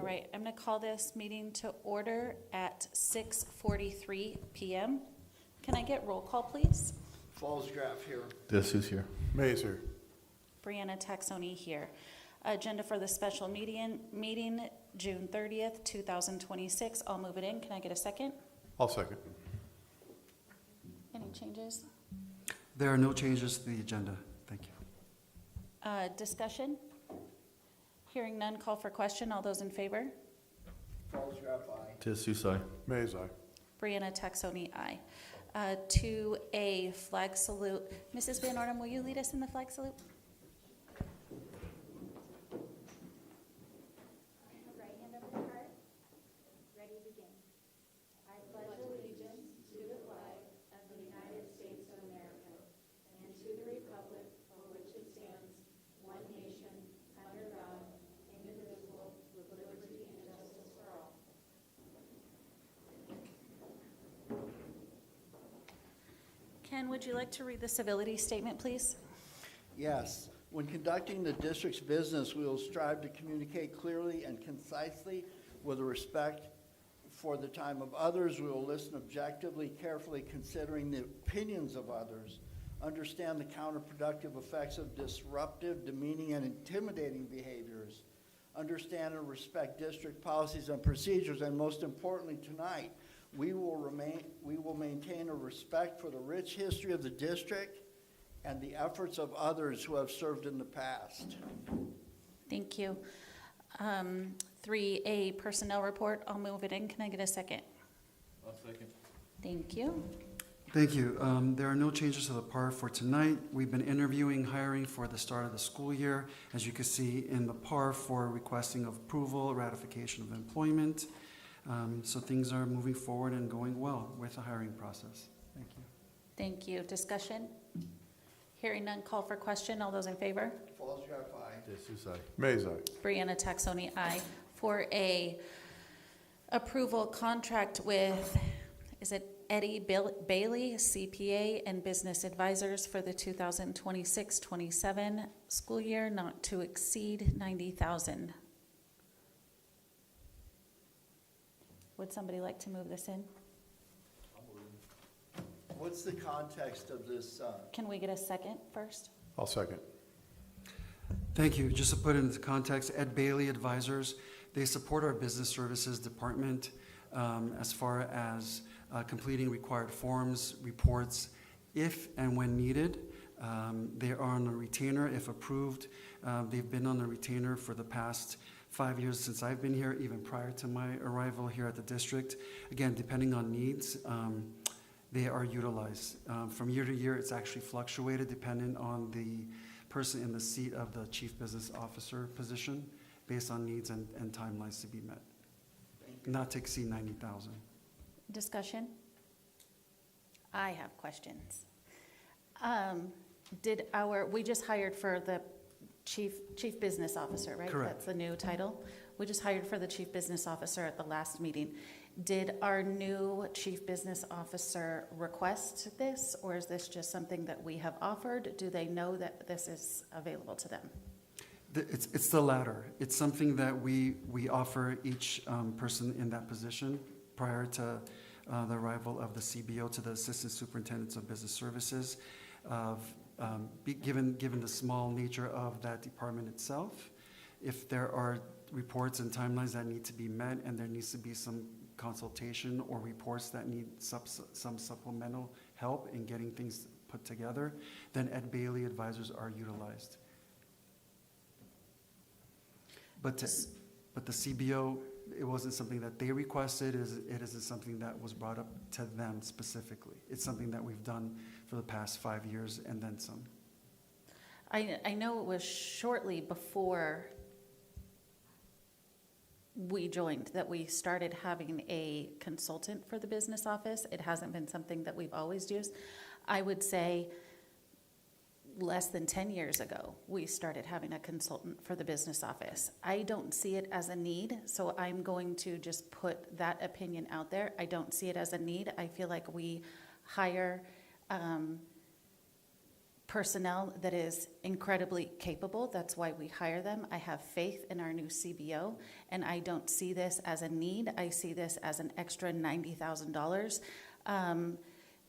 right, I'm going to call this meeting to order at 6:43 p.m. Can I get roll call, please? Fallsgraf here. Dulce here. Mays here. Brianna Taxoni here. Agenda for the special meeting June 30th, 2026. I'll move it in. Can I get a second? I'll second. Any changes? There are no changes to the agenda. Thank you. Discussion? Hearing none, call for question. All those in favor? Fallsgraf, aye. Dulce aye. Mays aye. Brianna Taxoni, aye. To a flag salute. Mrs. Van Ornum, will you lead us in the flag salute? Right hand over the heart. Ready, begin. I pledge allegiance to the flag of the United States of America and to the republic for which it stands, one nation, under God, indivisible, with liberty and justice for all. Ken, would you like to read the civility statement, please? Yes. When conducting the district's business, we will strive to communicate clearly and concisely with respect for the time of others. We will listen objectively, carefully considering the opinions of others, understand the counterproductive effects of disruptive, demeaning, and intimidating behaviors, understand and respect district policies and procedures, and most importantly tonight, we will maintain a respect for the rich history of the district and the efforts of others who have served in the past. Thank you. 3A, personnel report. I'll move it in. Can I get a second? I'll second. Thank you. Thank you. There are no changes to the PAR for tonight. We've been interviewing, hiring for the start of the school year, as you can see in the PAR for requesting of approval, ratification of employment. So things are moving forward and going well with the hiring process. Thank you. Thank you. Discussion? Hearing none, call for question. All those in favor? Fallsgraf, aye. Dulce aye. Mays aye. Brianna Taxoni, aye. For a approval contract with, is it Eide Bailey, CPA and Business Advisors for the 2026-27 school year, not to exceed $90,000. Would somebody like to move this in? What's the context of this? Can we get a second first? I'll second. Thank you. Just to put it into context, Ed Bailey Advisors, they support our business services department as far as completing required forms, reports, if and when needed. They are on a retainer if approved. They've been on a retainer for the past 5 years since I've been here, even prior to my arrival here at the district. Again, depending on needs, they are utilized. From year to year, it's actually fluctuated depending on the person in the seat of the chief business officer position based on needs and timelines to be met. Not to exceed 90,000. Discussion? I have questions. We just hired for the chief business officer, right? Correct. That's the new title. We just hired for the chief business officer at the last meeting. Did our new chief business officer request this, or is this just something that we have offered? Do they know that this is available to them? It's the latter. It's something that we offer each person in that position prior to the arrival of the CBO to the Assistant Superintendents of Business Services. Given the small nature of that department itself, if there are reports and timelines that need to be met and there needs to be some consultation or reports that need some supplemental help in getting things put together, then Ed Bailey Advisors are utilized. But the CBO, it wasn't something that they requested. It isn't something that was brought up to them specifically. It's something that we've done for the past 5 years and then some. I know it was shortly before we joined that we started having a consultant for the business office. It hasn't been something that we've always used. I would say less than 10 years ago, we started having a consultant for the business office. I don't see it as a need, so I'm going to just put that opinion out there. I don't see it as a need. I feel like we hire personnel that is incredibly capable. That's why we hire them. I have faith in our new CBO, and I don't see this as a need. I see this as an extra $90,000.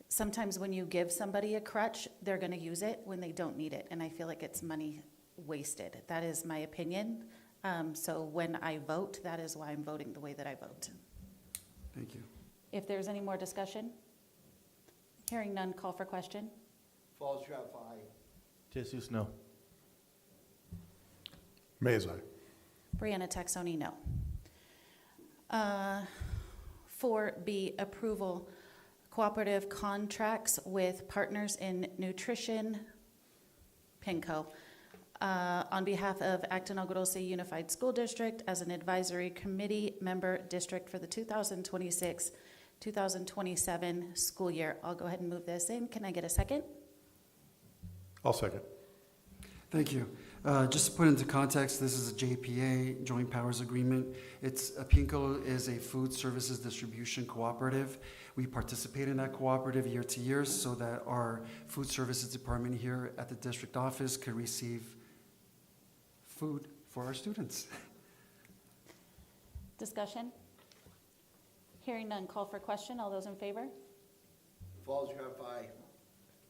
Sometimes when you give somebody a crutch, they're going to use it when they don't need it, and I feel like it's money wasted. That is my opinion. So when I vote, that is why I'm voting the way that I vote. Thank you. If there's any more discussion, hearing none, call for question. Falls, Graf, aye. Jesus, no. Mays, aye. Brianna Taxoni, no. 4B, approval cooperative contracts with Partners in Nutrition, PINCO, on behalf of Acton-Agua Unified School District as an advisory committee member district for the 2026-2027 school year. I'll go ahead and move this in. Can I get a second? I'll second. Thank you. Just to put into context, this is a JPA, Joint Powers Agreement. PINCO is a food services distribution cooperative. We participate in that cooperative year to year so that our food services department here at the district office could receive food for our students. Discussion? Hearing none, call for question. All those in favor? Falls, Graf, aye.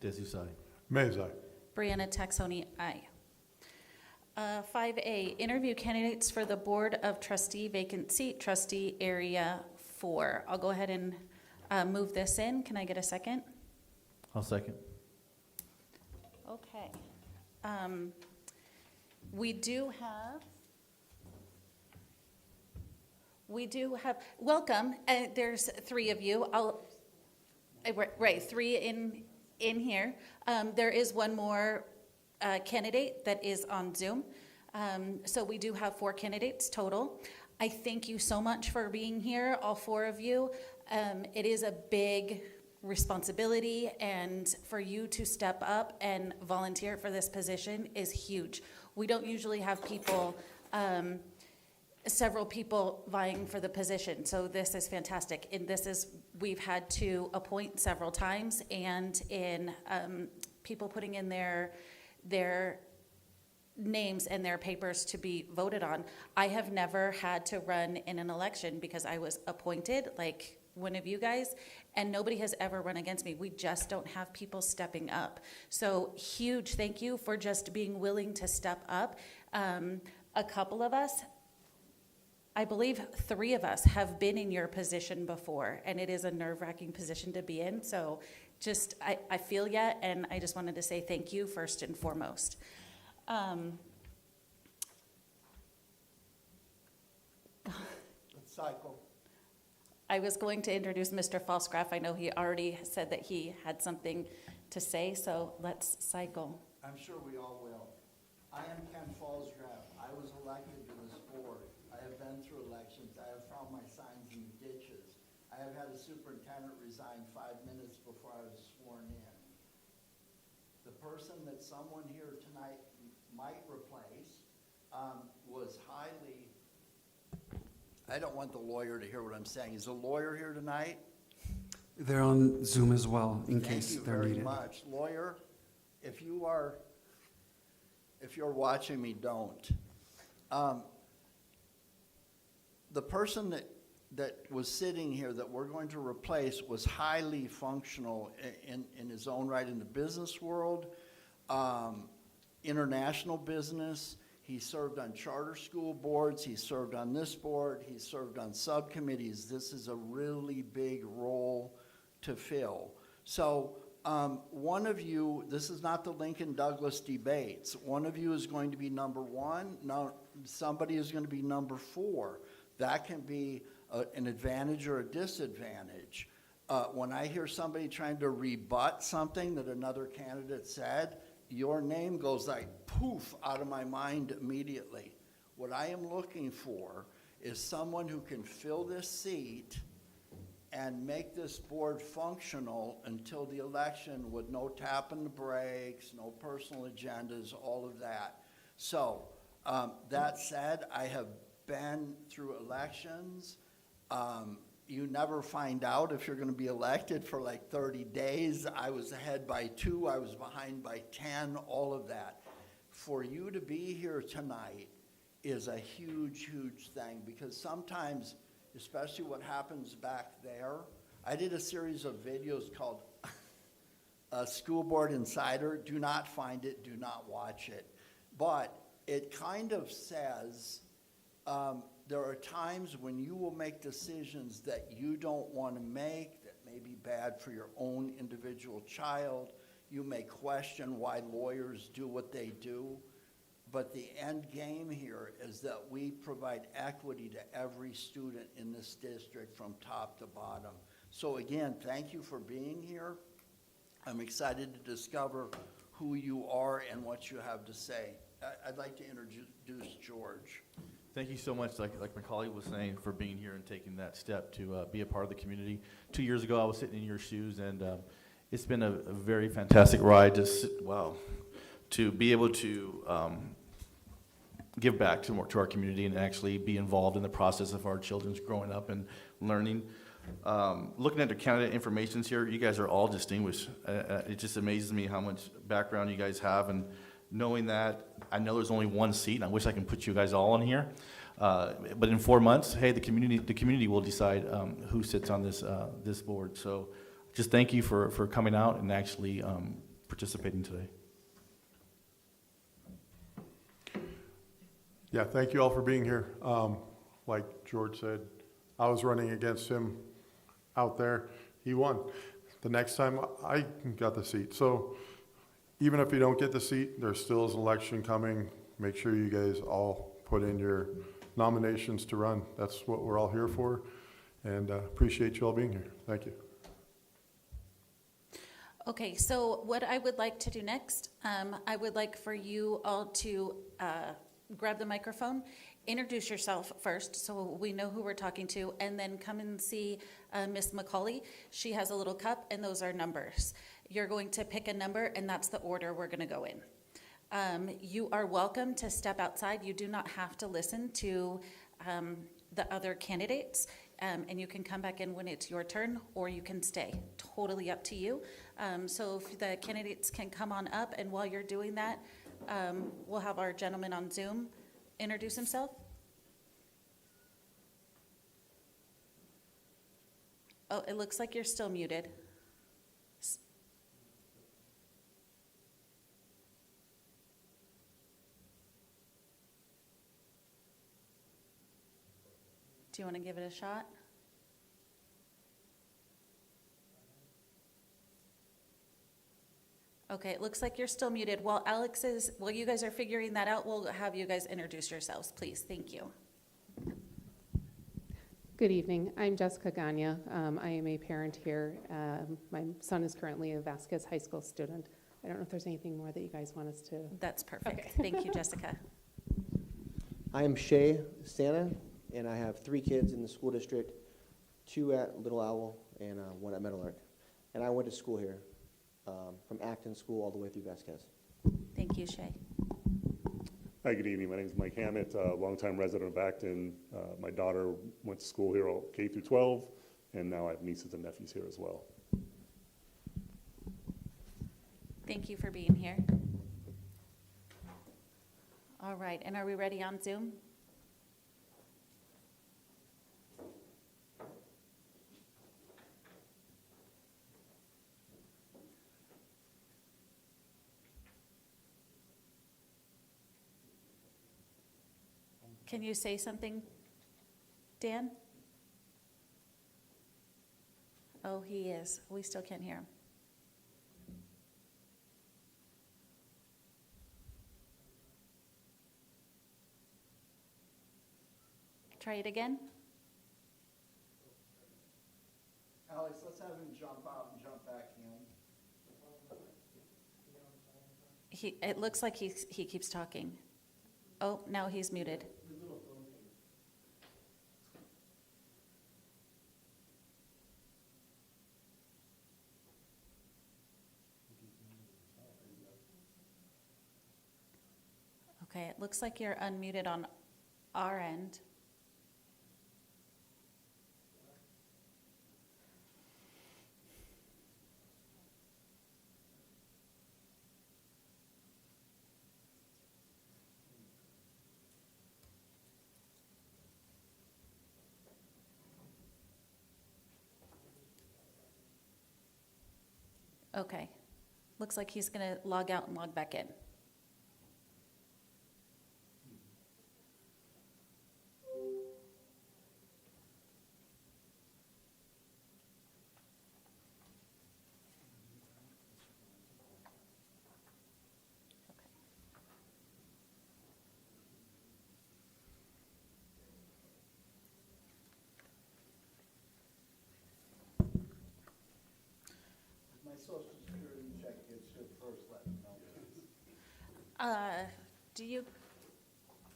Jesus, aye. Mays, aye. Brianna Taxoni, aye. 5A, interview candidates for the Board of Trustee vacant seat, Trustee Area 4. I'll go ahead and move this in. Can I get a second? I'll second. Okay. We do have, welcome, there's 3 of you. Right, 3 in here. There is one more candidate that is on Zoom. So we do have 4 candidates total. I thank you so much for being here, all 4 of you. It is a big responsibility, and for you to step up and volunteer for this position is huge. We don't usually have people, several people vying for the position, so this is fantastic. And we've had to appoint several times, and in people putting in their names and their papers to be voted on. I have never had to run in an election because I was appointed, like one of you guys, and nobody has ever run against me. We just don't have people stepping up. So huge thank you for just being willing to step up. A couple of us, I believe 3 of us have been in your position before, and it is a nerve-wracking position to be in. So just, I feel ya, and I just wanted to say thank you first and foremost. Let's cycle. I was going to introduce Mr. Falsgraf. I know he already said that he had something to say, so let's cycle. I'm sure we all will. I am Ken Falsgraf. I was elected to this board. I have been through elections. I have found my signs in ditches. I have had a superintendent resign 5 minutes before I was sworn in. The person that someone here tonight might replace was highly, I don't want the lawyer to hear what I'm saying. Is the lawyer here tonight? They're on Zoom as well, in case they're Thank you needed. very much. Lawyer, if you're watching me, don't. The person that was sitting here that we're going to replace was highly functional in his own right in the business world, international business. He served on charter school boards. He served on this board. He served on subcommittees. This is a really big role to fill. So one of you, this is not the Lincoln Douglas debates. One of you is going to be number 1. Now, somebody is going to be number 4. That can be an advantage or a disadvantage. When I hear somebody trying to rebut something that another candidate said, your name goes like poof out of my mind immediately. What I am looking for is someone who can fill this seat and make this board functional until the election with no tapping the brakes, no personal agendas, all of that. So that said, I have been through elections. you never find out if you're going to be elected for like 30 days. I was ahead by 2, I was behind by 10, all of that. For you to be here tonight is a huge, huge thing, because sometimes, especially what happens back there, I did a series of videos called School Board Insider. Do not find it, do not watch it. But it kind of says, there are times when you will make decisions that you don't want to make, that may be bad for your own individual child. You may question why lawyers do what they do. But the end game here is that we provide equity to every student in this district from top to bottom. So again, thank you for being here. I'm excited to discover who you are and what you have to say. I'd like to introduce George. Thank you so much, like my colleague was saying, for being here and taking that step to be a part of the community. 2 years ago, I was sitting in your shoes, and it's been a very fantastic ride to be able to give back to our community and actually be involved in the process of our children's growing up and learning. Looking at the candidate informations here, you guys are all distinguished. It just amazes me how much background you guys have, and knowing that, I know there's only one seat, and I wish I can put you guys all in here. But in 4 months, hey, the community will decide who sits on this board. So just thank you for coming out and actually participating today. Yeah, thank you all for being here. Like George said, I was running against him out there. He won. The next time I got the seat. So even if you don't get the seat, there still is an election coming. Make sure you guys all put in your nominations to run. That's what we're all here for. And appreciate you all being here. Thank you. Okay, so what I would like to do next, I would like for you all to grab the microphone, introduce yourself first so we know who we're talking to, and then come and see Miss McCauley. She has a little cup, and those are numbers. You're going to pick a number, and that's the order we're going to go in. You are welcome to step outside. You do not have to listen to the other candidates, and you can come back in when it's your turn, or you can stay. Totally up to you. So if the candidates can come on up, and while you're doing that, we'll have our gentleman on Zoom introduce himself. Oh, it looks like you're still muted. Do you want to give it a shot? Okay, it looks like you're still muted. While you guys are figuring that out, we'll have you guys introduce yourselves, please. Thank you. Good evening. I'm Jessica Ganya. I am a parent here. My son is currently a Vasquez High School student. I don't know if there's anything more that you guys want us to. That's perfect. Okay. Thank you, Jessica. I am Shay Stana, and I have 3 kids in the school district, 2 at Little Owl and 1 at Meadowlark. And I went to school here, from Acton School all the way through Vasquez. Thank you, Shay. Hi, good evening. My name is Mike Hammett, longtime resident of Acton. My daughter went to school here K through 12, and now I have nieces and nephews here as well. Thank you for being here. All right, and are we ready on Zoom? Can you say something, Dan? Oh, he is. We still can't hear him. Try it again. Alex, let's have him jump out and jump back in. It looks like he keeps talking. Oh, now he's muted. Okay, it looks like you're unmuted on our end. Okay. Looks like he's going to log out and log back in. My social security check gets here first, let me know.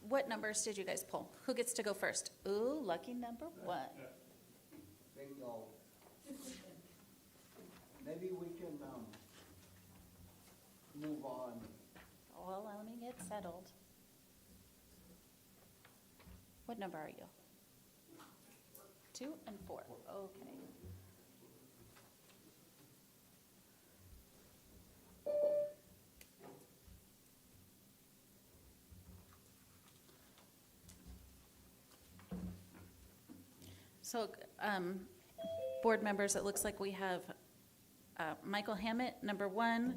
What numbers did you guys pull? Who gets to go first? Ooh, lucky number one. Bingo. Maybe we can, move on. All owning it settled. What number are you? 2 and 4. Okay. So, board members, it looks like we have Michael Hammett, number 1,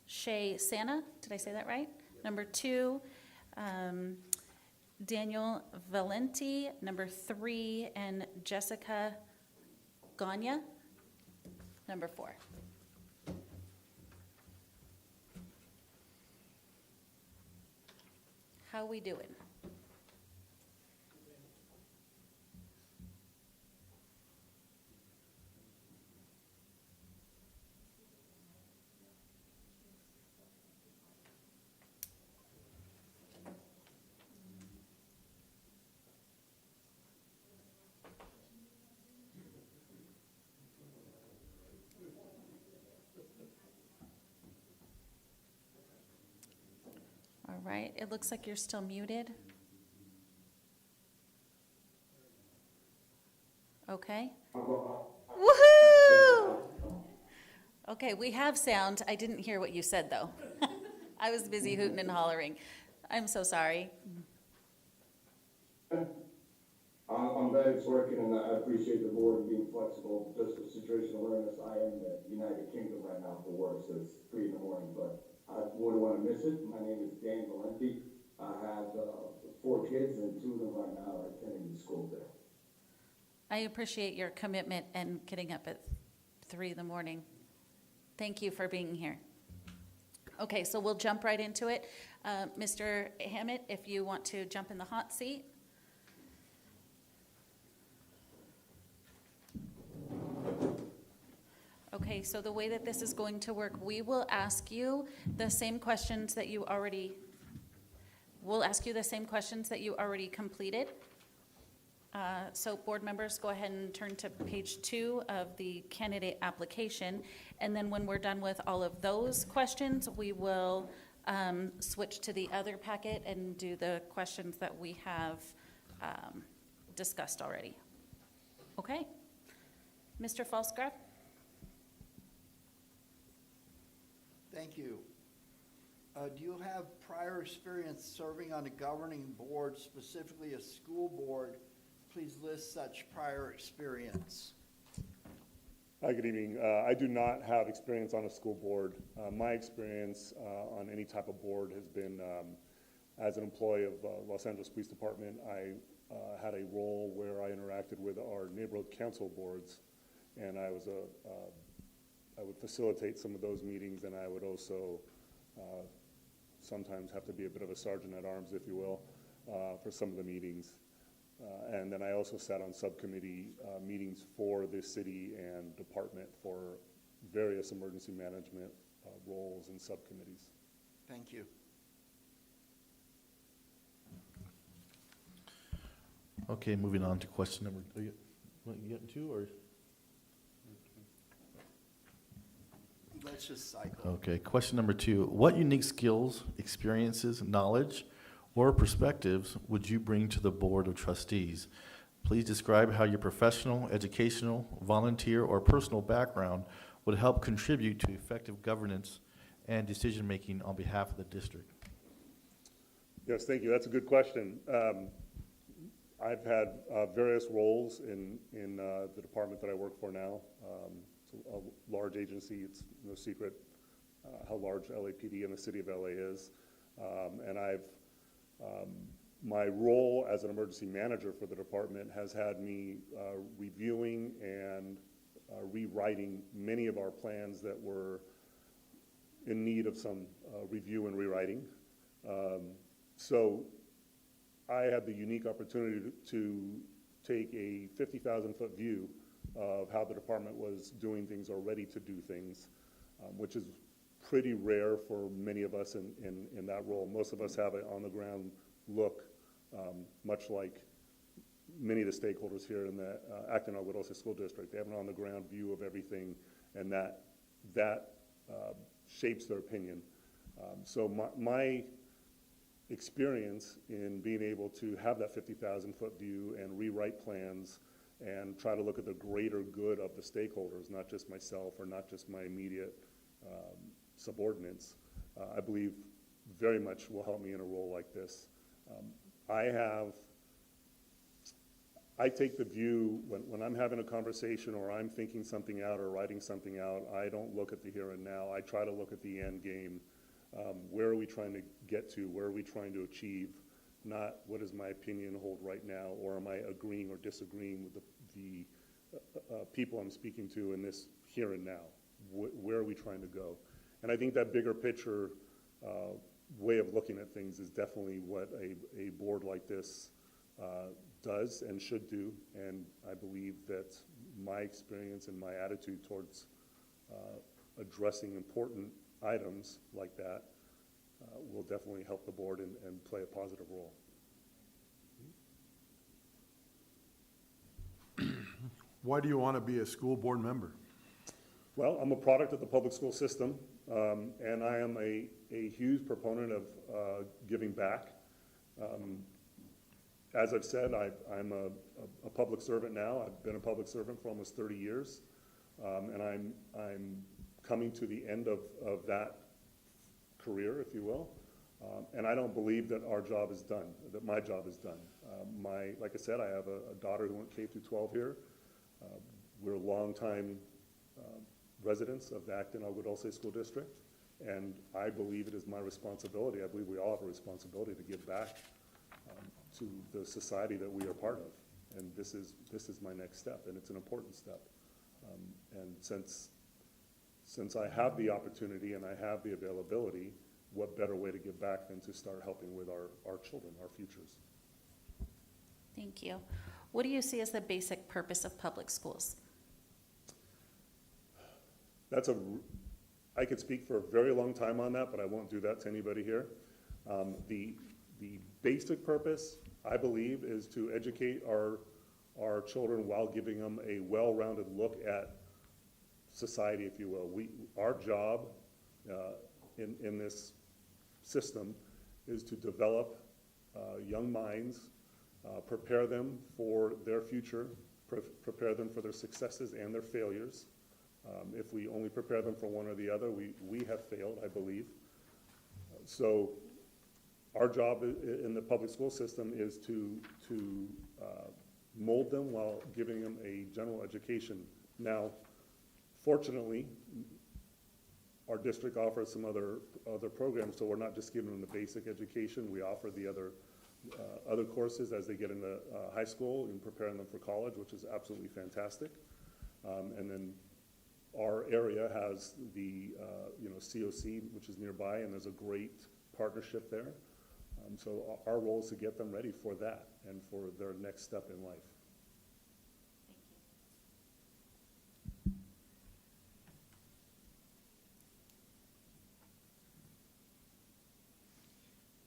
Shay Santa, did I say that right? Number 2, Daniel Valenti, number 3, and Jessica Ganya, number 4. How we doing? All right, it looks like you're still muted. Okay. Woohoo! Okay, we have sound. I didn't hear what you said, though. I was busy hooting and hollering. I'm so sorry. I'm glad it's working, and I appreciate the board being flexible. Just for situational awareness, I am in the United Kingdom right now for work, so it's 3 in the morning, but I wouldn't want to miss it. My name is Dan Valenti. I have 4 kids, and 2 of them right now are attending the school there. I appreciate your commitment and getting up at 3 in the morning. Thank you for being here. Okay, so we'll jump right into it. Mr. Hammett, if you want to jump in the hot seat. Okay, so the way that this is going to work, we will ask you the same questions that you already, completed. So board members, go ahead and turn to page 2 of the candidate application. And then when we're done with all of those questions, we will switch to the other packet and do the questions that we have discussed already. Okay? Mr. Falsgraf? Thank you. Do you have prior experience serving on a governing board, specifically a school board? Please list such prior experience. Hi, good evening. I do not have experience on a school board. My experience on any type of board has been as an employee of Los Angeles Police Department. I had a role where I interacted with our neighborhood council boards, and I was I would facilitate some of those meetings, and I would also sometimes have to be a bit of a sergeant at arms, if you will, for some of the meetings. And then I also sat on subcommittee meetings for the city and department for various emergency management roles and subcommittees. Thank you. Okay, moving on to question number, you getting 2 or? Let's just cycle. Okay, question number 2. What unique skills, experiences, knowledge, or perspectives would you bring to the Board of Trustees? Please describe how your professional, educational, volunteer, or personal background would help contribute to effective governance and decision-making on behalf of the district. Yes, thank you. That's a good question. I've had various roles in the department that I work for now. It's a large agency. It's no secret how large LAPD and the city of LA is. And my role as an emergency manager for the department has had me reviewing and rewriting many of our plans that were in need of some review and rewriting. So I had the unique opportunity to take a 50,000-foot view of how the department was doing things or ready to do things, which is pretty rare for many of us in that role. Most of us have an on-the-ground look, much like many of the stakeholders here in the Acton-Agua School District. They have an on-the-ground view of everything, and that shapes their opinion. So my experience in being able to have that 50,000-foot view and rewrite plans and try to look at the greater good of the stakeholders, not just myself or not just my immediate subordinates, I believe very much will help me in a role like this. I take the view, when I'm having a conversation or I'm thinking something out or writing something out, I don't look at the here and now. I try to look at the end game. Where are we trying to get to? Where are we trying to achieve? Not what does my opinion hold right now, or am I agreeing or disagreeing with the people I'm speaking to in this here and now? Where are we trying to go? And I think that bigger picture way of looking at things is definitely what a board like this does and should do, and I believe that my experience and my attitude towards addressing important items like that will definitely help the board and play a positive role. Why do you want to be a school board member? Well, I'm a product of the public school system, and I am a huge proponent of giving back. As I've said, I'm a public servant now. I've been a public servant for almost 30 years, and I'm coming to the end of that career, if you will. And I don't believe that our job is done, that my job is done. Like I said, I have a daughter who went K through 12 here. We're longtime residents of the Acton-Agua Dulce School District, and I believe it is my responsibility, I believe we all have a responsibility to give back to the society that we are part of. And this is my next step, and it's an important step. And since I have the opportunity and I have the availability, what better way to give back than to start helping with our children, our futures. Thank you. What do you see as the basic purpose of public schools? I could speak for a very long time on that, but I won't do that to anybody here. The basic purpose, I believe, is to educate our children while giving them a well-rounded look at society, if you will. Our job in this system is to develop young minds, prepare them for their future, prepare them for their successes and their failures. If we only prepare them for one or the other, we have failed, I believe. So our job in the public school system is to mold them while giving them a general education. Now, fortunately, our district offers some other programs, so we're not just giving them the basic education. We offer the other courses as they get into high school and preparing them for college, which is absolutely fantastic. And then our area has the COC, which is nearby, and there's a great partnership there. So our role is to get them ready for that and for their next step in life.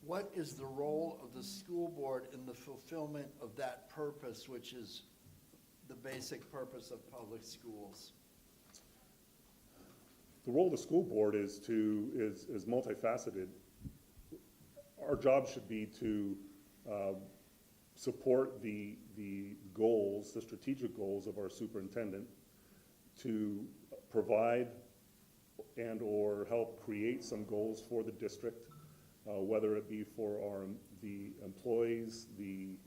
What is the role of the school board in the fulfillment of that purpose, which is the basic purpose of public schools? The role of the school board is multifaceted. Our job should be to support the goals, the strategic goals of our superintendent, to provide and or help create some goals for the district, whether it be for the employees, the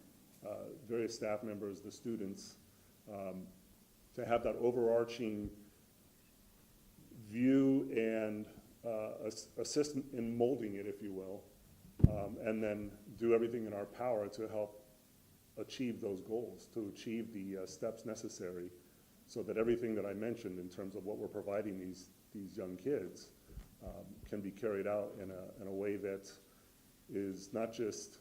various staff members, the students, to have that overarching view and assist in molding it, if you will, and then do everything in our power to help achieve those goals, to achieve the steps necessary so that everything that I mentioned in terms of what we're providing these young kids can be carried out in a way that is not just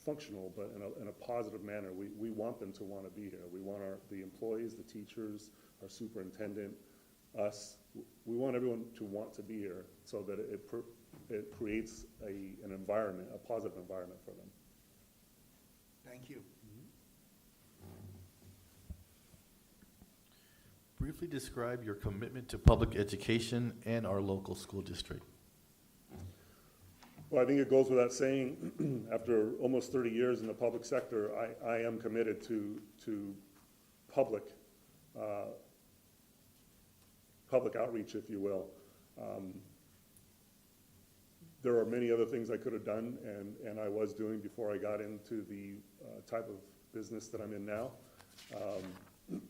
functional, but in a positive manner. We want them to want to be here. We want the employees, the teachers, our superintendent, us. We want everyone to want to be here so that it creates an environment, a positive environment for them. Thank you. Briefly describe your commitment to public education and our local school district. Well, I think it goes without saying, after almost 30 years in the public sector, I am committed to public outreach, if you will. There are many other things I could have done, and I was doing before I got into the type of business that I'm in now.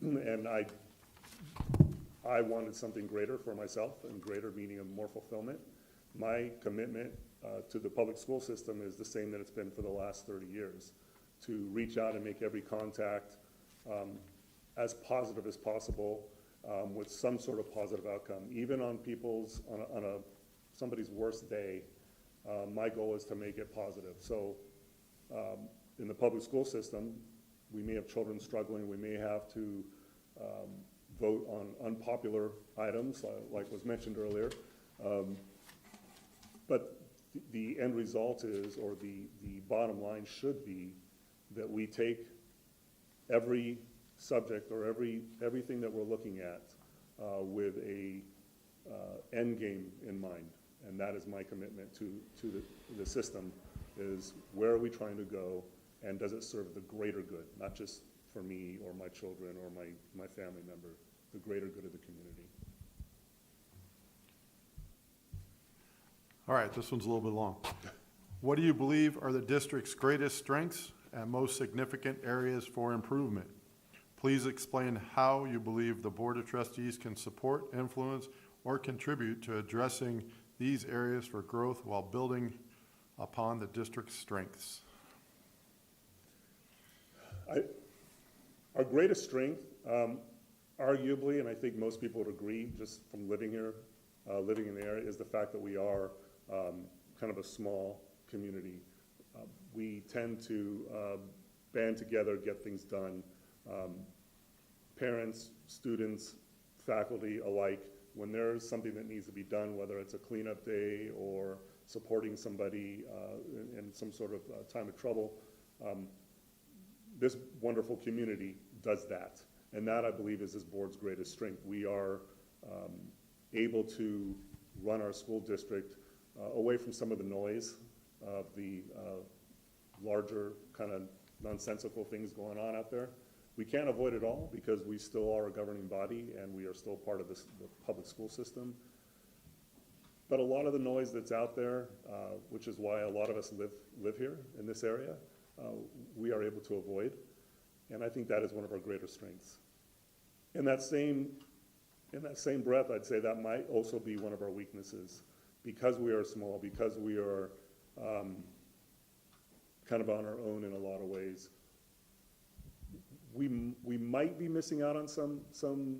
And I wanted something greater for myself, and greater meaning of more fulfillment. My commitment to the public school system is the same that it's been for the last 30 years, to reach out and make every contact as positive as possible, with some sort of positive outcome. Even on somebody's worst day, my goal is to make it positive. So in the public school system, we may have children struggling, we may have to vote on unpopular items, like was mentioned earlier. But the end result is, or the bottom line should be, that we take every subject or everything that we're looking at with a end game in mind. And that is my commitment to the system, is where are we trying to go, and does it serve the greater good, not just for me or my children or my family member, the greater good of the community. All right, this one's a little bit long. What do you believe are the district's greatest strengths and most significant areas for improvement? Please explain how you believe the Board of Trustees can support, influence, or contribute to addressing these areas for growth while building upon the district's strengths. Our greatest strength, arguably, and I think most people would agree just from living here, living in the area, is the fact that we are kind of a small community. We tend to band together, get things done. Parents, students, faculty alike, when there's something that needs to be done, whether it's a cleanup day or supporting somebody in some sort of time of trouble, this wonderful community does that. And that, I believe, is this board's greatest strength. We are able to run our school district away from some of the noise of the larger kind of nonsensical things going on out there. We can't avoid it all because we still are a governing body and we are still part of the public school system. But a lot of the noise that's out there, which is why a lot of us live here in this area, we are able to avoid. And I think that is one of our greater strengths. In that same breath, I'd say that might also be one of our weaknesses. Because we are small, because we are kind of on our own in a lot of ways, we might be missing out on some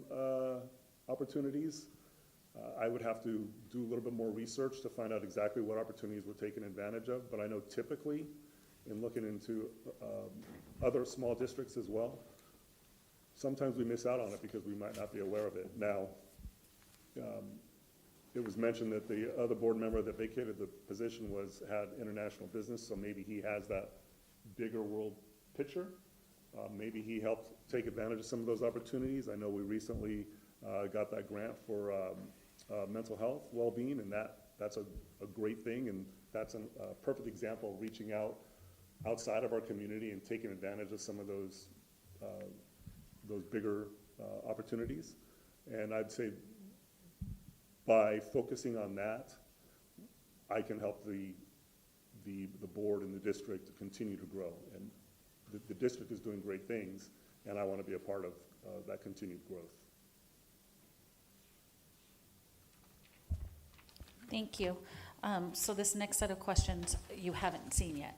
opportunities. I would have to do a little bit more research to find out exactly what opportunities we're taking advantage of, but I know typically, in looking into other small districts as well, sometimes we miss out on it because we might not be aware of it. Now, it was mentioned that the other board member that vacated the position had international business, so maybe he has that bigger world picture. Maybe he helped take advantage of some of those opportunities. I know we recently got that grant for mental health well-being, and that's a great thing, and that's a perfect example of reaching out outside of our community and taking advantage of some of those bigger opportunities. And I'd say by focusing on that, I can help the board and the district to continue to grow. And the district is doing great things, and I want to be a part of that continued growth. Thank you. So this next set of questions you haven't seen yet.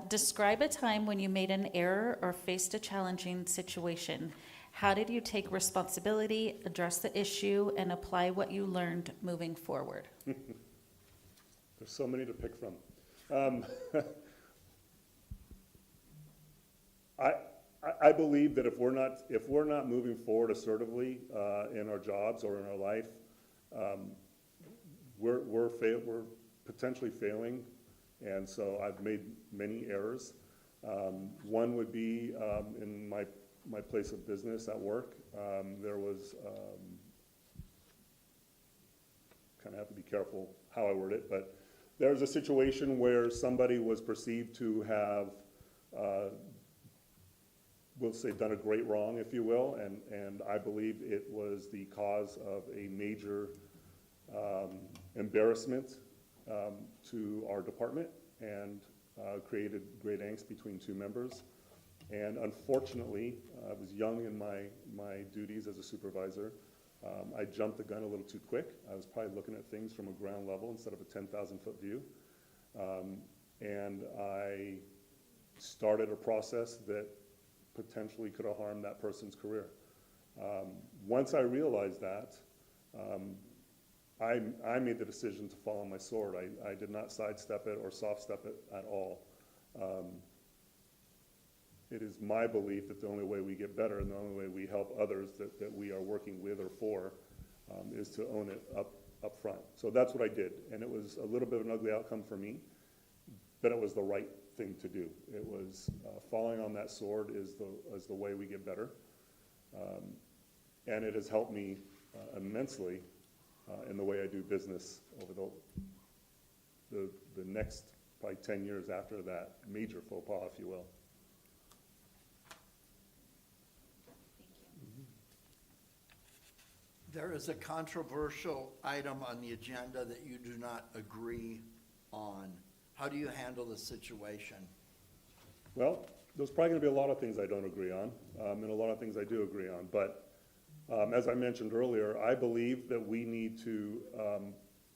Describe a time when you made an error or faced a challenging situation. How did you take responsibility, address the issue, and apply what you learned moving forward? There's so many to pick from. I believe that if we're not moving forward assertively in our jobs or in our life, we're potentially failing, and so I've made many errors. One would be in my place of business at work. There was kind of have to be careful how I word it, but there was a situation where somebody was perceived to have we'll say done a great wrong, if you will, and I believe it was the cause of a major embarrassment to our department and created great angst between two members. And unfortunately, I was young in my duties as a supervisor. I jumped the gun a little too quick. I was probably looking at things from a ground level instead of a 10,000-foot view. And I started a process that potentially could have harmed that person's career. Once I realized that, I made the decision to fall on my sword. I did not sidestep it or soft step it at all. It is my belief that the only way we get better and the only way we help others that we are working with or for is to own it up front. So that's what I did, and it was a little bit of an ugly outcome for me, but it was the right thing to do. It was falling on that sword is the way we get better, and it has helped me immensely in the way I do business over the next probably 10 years after that major faux pas, if you will. There is a controversial item on the agenda that you do not agree on. How do you handle the situation? Well, there's probably going to be a lot of things I don't agree on, and a lot of things I do agree on. But as I mentioned earlier, I believe that we need to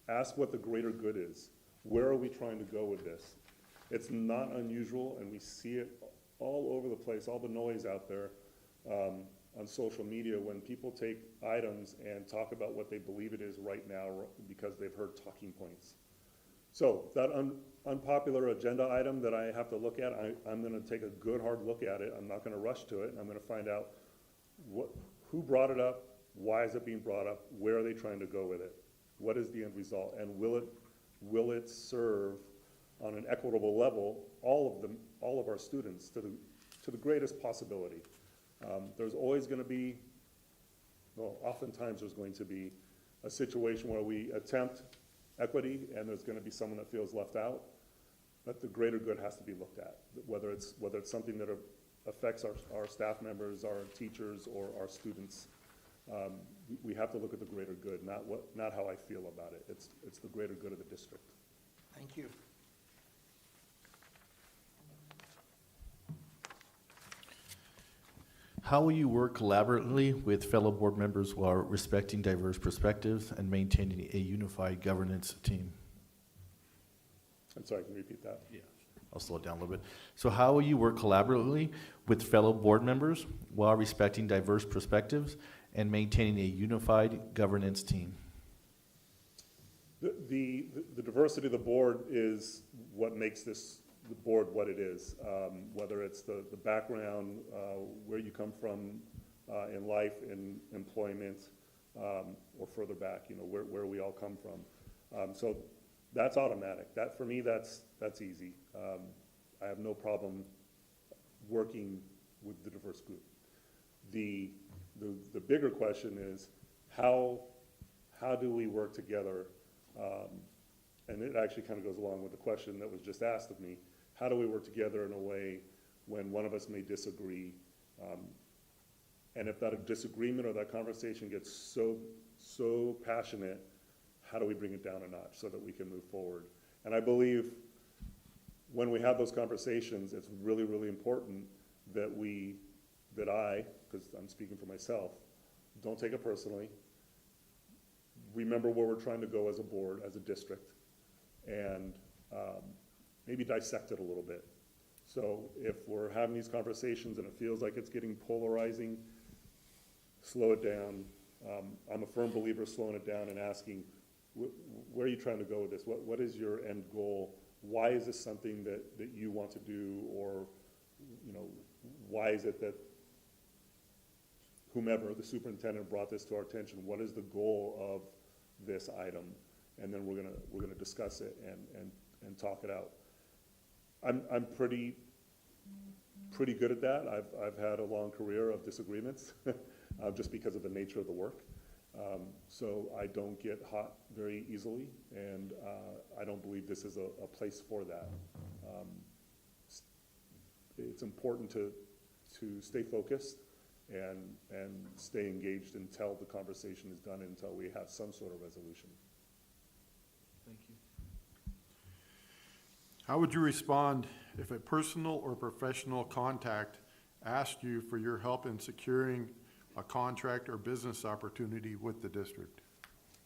ask what the greater good is. Where are we trying to go with this? It's not unusual, and we see it all over the place, all the noise out there on social media when people take items and talk about what they believe it is right now because they've heard talking points. So that unpopular agenda item that I have to look at, I'm going to take a good hard look at it. I'm not going to rush to it. And I'm going to find out who brought it up, why is it being brought up, where are they trying to go with it, what is the end result, and will it serve on an equitable level all of our students to the greatest possibility. There's always going to be, well, oftentimes there's going to be a situation where we attempt equity and there's going to be someone that feels left out, but the greater good has to be looked at, whether it's something that affects our staff members, our teachers, or our students. We have to look at the greater good, not how I feel about it. It's the greater good of the district. Thank you. How will you work collaboratively with fellow board members while respecting diverse perspectives and maintaining a unified governance team? I'm sorry, can you repeat that? Yeah. I'll slow it down a little bit. So how will you work collaboratively with fellow board members while respecting diverse perspectives and maintaining a unified governance team? The diversity of the board is what makes the board what it is, whether it's the background, where you come from in life, in employment, or further back, where we all come from. So that's automatic. That, for me, that's easy. I have no problem working with the diverse group. The bigger question is how do we work together? And it actually kind of goes along with the question that was just asked of me. How do we work together in a way when one of us may disagree? And if that disagreement or that conversation gets so passionate, how do we bring it down a notch so that we can move forward? And I believe when we have those conversations, it's really, really important that I, because I'm speaking for myself, don't take it personally. remember where we're trying to go as a board, as a district, and maybe dissect it a little bit. So if we're having these conversations and it feels like it's getting polarizing, slow it down. I'm a firm believer of slowing it down and asking, where are you trying to go with this? What is your end goal? Why is this something that you want to do? Or, you know, why is it that whomever, the superintendent, brought this to our attention? What is the goal of this item? And then we're gonna discuss it and talk it out. I'm pretty good at that. I've had a long career of disagreements, just because of the nature of the work. So I don't get hot very easily, and I don't believe this is a place for that. It's important to stay focused and stay engaged until the conversation is done, until we have some sort of resolution. Thank you. How would you respond if a personal or professional contact asked you for your help in securing a contract or business opportunity with the district?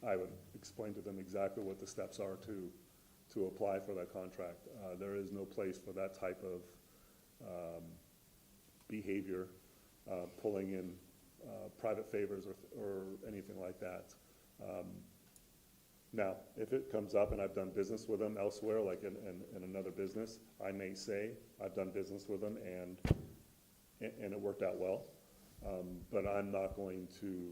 I would explain to them exactly what the steps are to apply for that contract. There is no place for that type of behavior, pulling in private favors or anything like that. Now, if it comes up and I've done business with them elsewhere, like in another business, I may say I've done business with them and it worked out well. But I'm not going to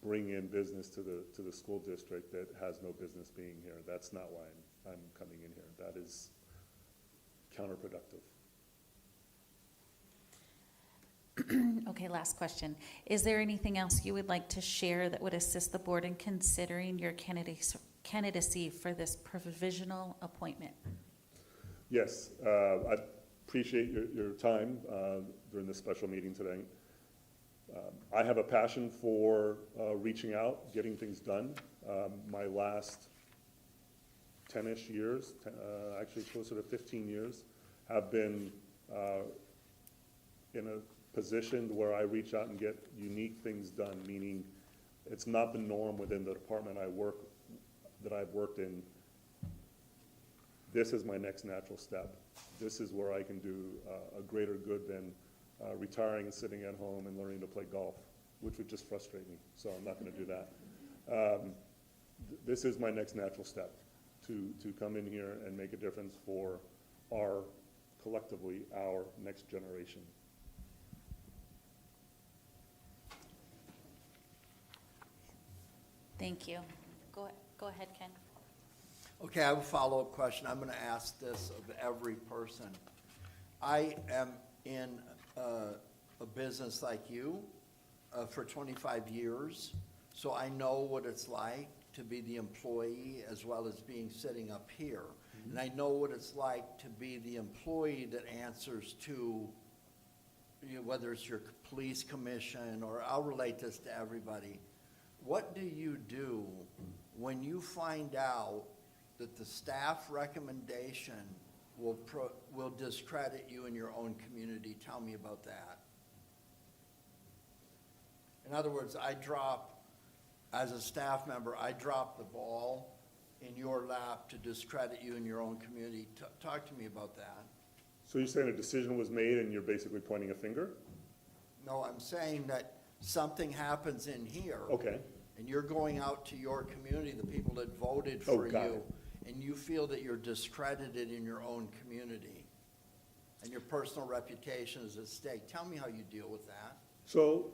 bring in business to the school district that has no business being here. That's not why I'm coming in here. That is counterproductive. Okay, last question. Is there anything else you would like to share that would assist the board in considering your candidacy for this provisional appointment? Yes, I appreciate your time during this special meeting today. I have a passion for reaching out, getting things done. My last 10-ish years, actually closer to 15 years, have been in a position where I reach out and get unique things done, meaning it's not the norm within the department that I've worked in. This is my next natural step. This is where I can do a greater good than retiring and sitting at home and learning to play golf, which would just frustrate me, so I'm not going to do that. This is my next natural step, to come in here and make a difference for collectively, our next generation. Thank you. Go ahead, Ken. Okay, I have a follow-up question. I'm going to ask this of every person. I am in a business like you for 25 years, so I know what it's like to be the employee as well as being sitting up here. Mm-hmm. And I know what it's like to be the employee that answers to, you know, whether it's your police commission, or I'll relate this to everybody. What do you do when you find out that the staff recommendation will discredit you in your own community? Tell me about that. In other words, as a staff member, I drop the ball in your lap to discredit you in your own community. Talk to me about that. So you're saying a decision was made and you're basically pointing a finger? No, I'm saying that something happens in here. Okay. And you're going out to your community, the people that voted for you, and you feel that you're discredited in your own community, and your personal reputation is at stake. Tell me how you deal with that. So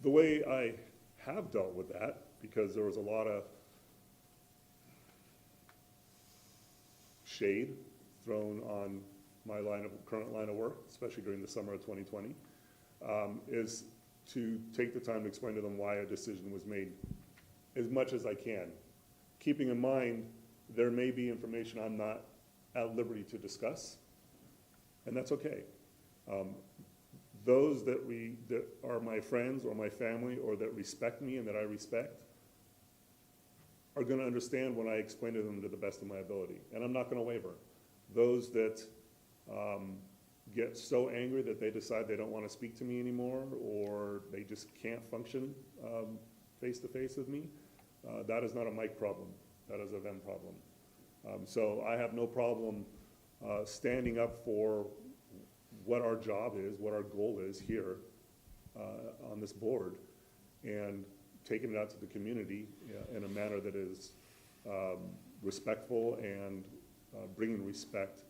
the way I have dealt with that, because there was a lot of shade thrown on my current line of work, especially during the summer of 2020, is to take the time to explain to them why a decision was made as much as I can, keeping in mind there may be information I'm not at liberty to discuss, and that's okay. Those that are my friends or my family or that respect me and that I respect are going to understand when I explain to them to the best of my ability, and I'm not going to waver. Those that get so angry that they decide they don't want to speak to me anymore, or they just can't function face-to-face with me, that is not a Mike problem, that is a them problem. So I have no problem standing up for what our job is, what our goal is here on this board, and taking it out to the community in a manner that is respectful and bringing respect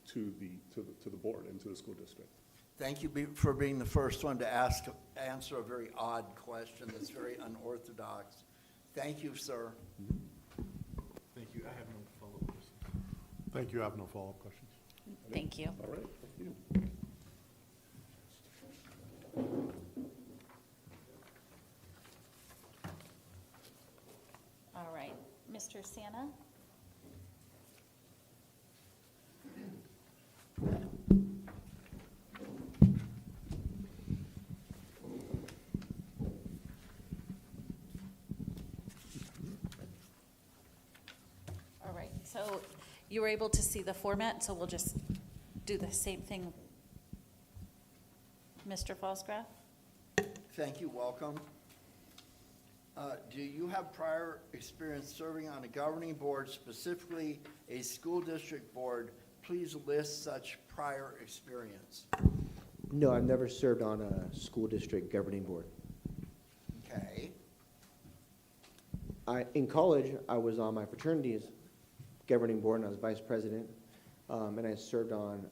to the board and to the school district. Thank you for being the first one to answer a very odd question that's very unorthodox. Thank you, sir. Thank you. I have no follow-up questions. Thank you. I have no follow-up questions. Thank you. All right, thank you. All right, Mr. Santa? All right, so you were able to see the format, so we'll just do the same thing. Mr. Falsgraf? Thank you, welcome. Do you have prior experience serving on a governing board, specifically a school district board? Please list such prior experience. No, I've never served on a school district governing board. Okay. In college, I was on my fraternity's governing board, and I was vice president, and I served on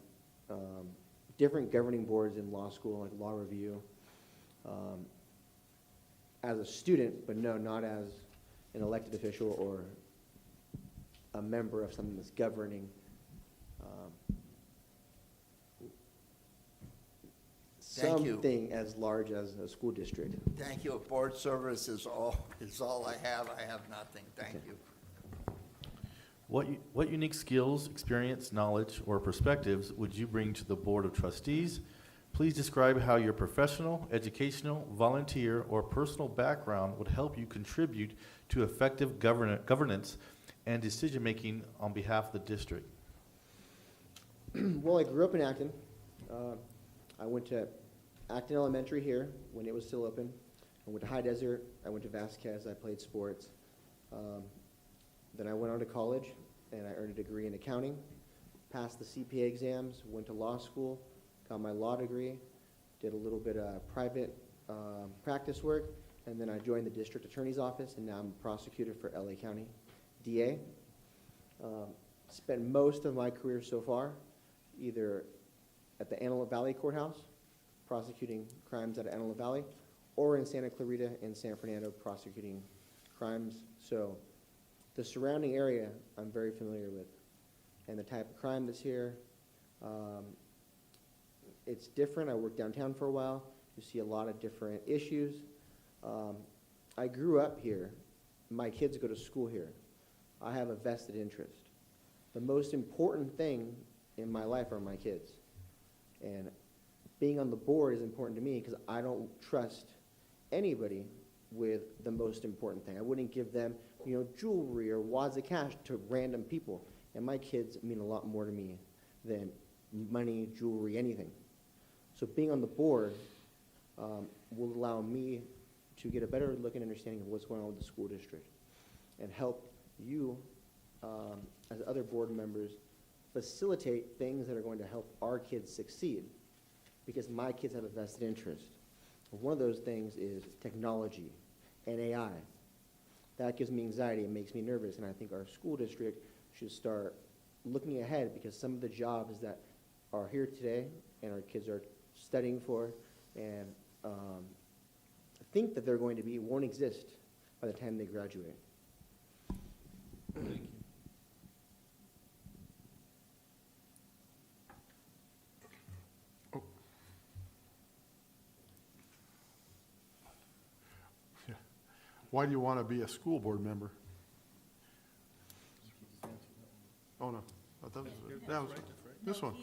different governing boards in law school, like law review, as a student, but no, not as an elected official or a member of something that's governing Thank you. something as large as a school district. Thank you. Board service is all I have. I have nothing. Thank you. What unique skills, experience, knowledge, or perspectives would you bring to the Board of Trustees? Please describe how your professional, educational, volunteer, or personal background would help you contribute to effective governance and decision-making on behalf of the district. Well, I grew up in Acton. I went to Acton Elementary here when it was still open. I went to High Desert. I went to Vasquez. I played sports. Then I went on to college, and I earned a degree in accounting, passed the CPA exams, went to law school, got my law degree, did a little bit of private practice work, and then I joined the district attorney's office, and now I'm a prosecutor for LA County DA. Spent most of my career so far either at the Antelope Valley Courthouse, prosecuting crimes out of Antelope Valley, or in Santa Clarita and San Fernando, prosecuting crimes. So the surrounding area I'm very familiar with, and the type of crime that's here. It's different. I worked downtown for a while. You see a lot of different issues. I grew up here. My kids go to school here. I have a vested interest. The most important thing in my life are my kids. And being on the board is important to me because I don't trust anybody with the most important thing. I wouldn't give them, jewelry or wads of cash to random people. And my kids mean a lot more to me than money, jewelry, anything. So being on the board will allow me to get a better look and understanding of what's going on with the school district and help you, as other board members, facilitate things that are going to help our kids succeed, because my kids have a vested interest. One of those things is technology and AI. That gives me anxiety and makes me nervous, and I think our school district should start looking ahead, because some of the jobs that are here today and our kids are studying for and think that they're going to be won't exist by the time they graduate. Thank you. Why do you want to be a school board member? Oh, no. I thought that was this one.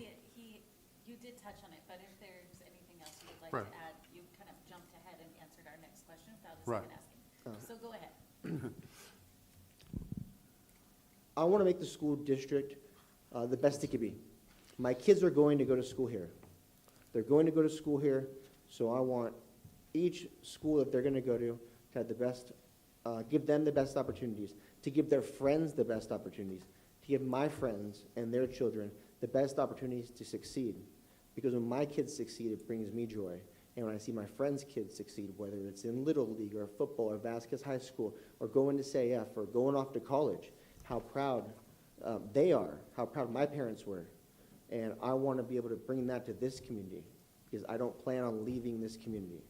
You did touch on it, but if there's anything else you would like Right. to add, you kind of jumped ahead and answered our next question without us Right. even asking. So go ahead. I want to make the school district the best it could be. My kids are going to go to school here. They're going to go to school here, so I want each school that they're going to go to to have the best, give them the best opportunities, to give their friends the best opportunities, to give my friends and their children the best opportunities to succeed. Because when my kids succeed, it brings me joy. And when I see my friends' kids succeed, whether it's in Little League or football or Vasquez High School or going to SAF or going off to college, how proud they are, how proud my parents were. And I want to be able to bring that to this community because I don't plan on leaving this community.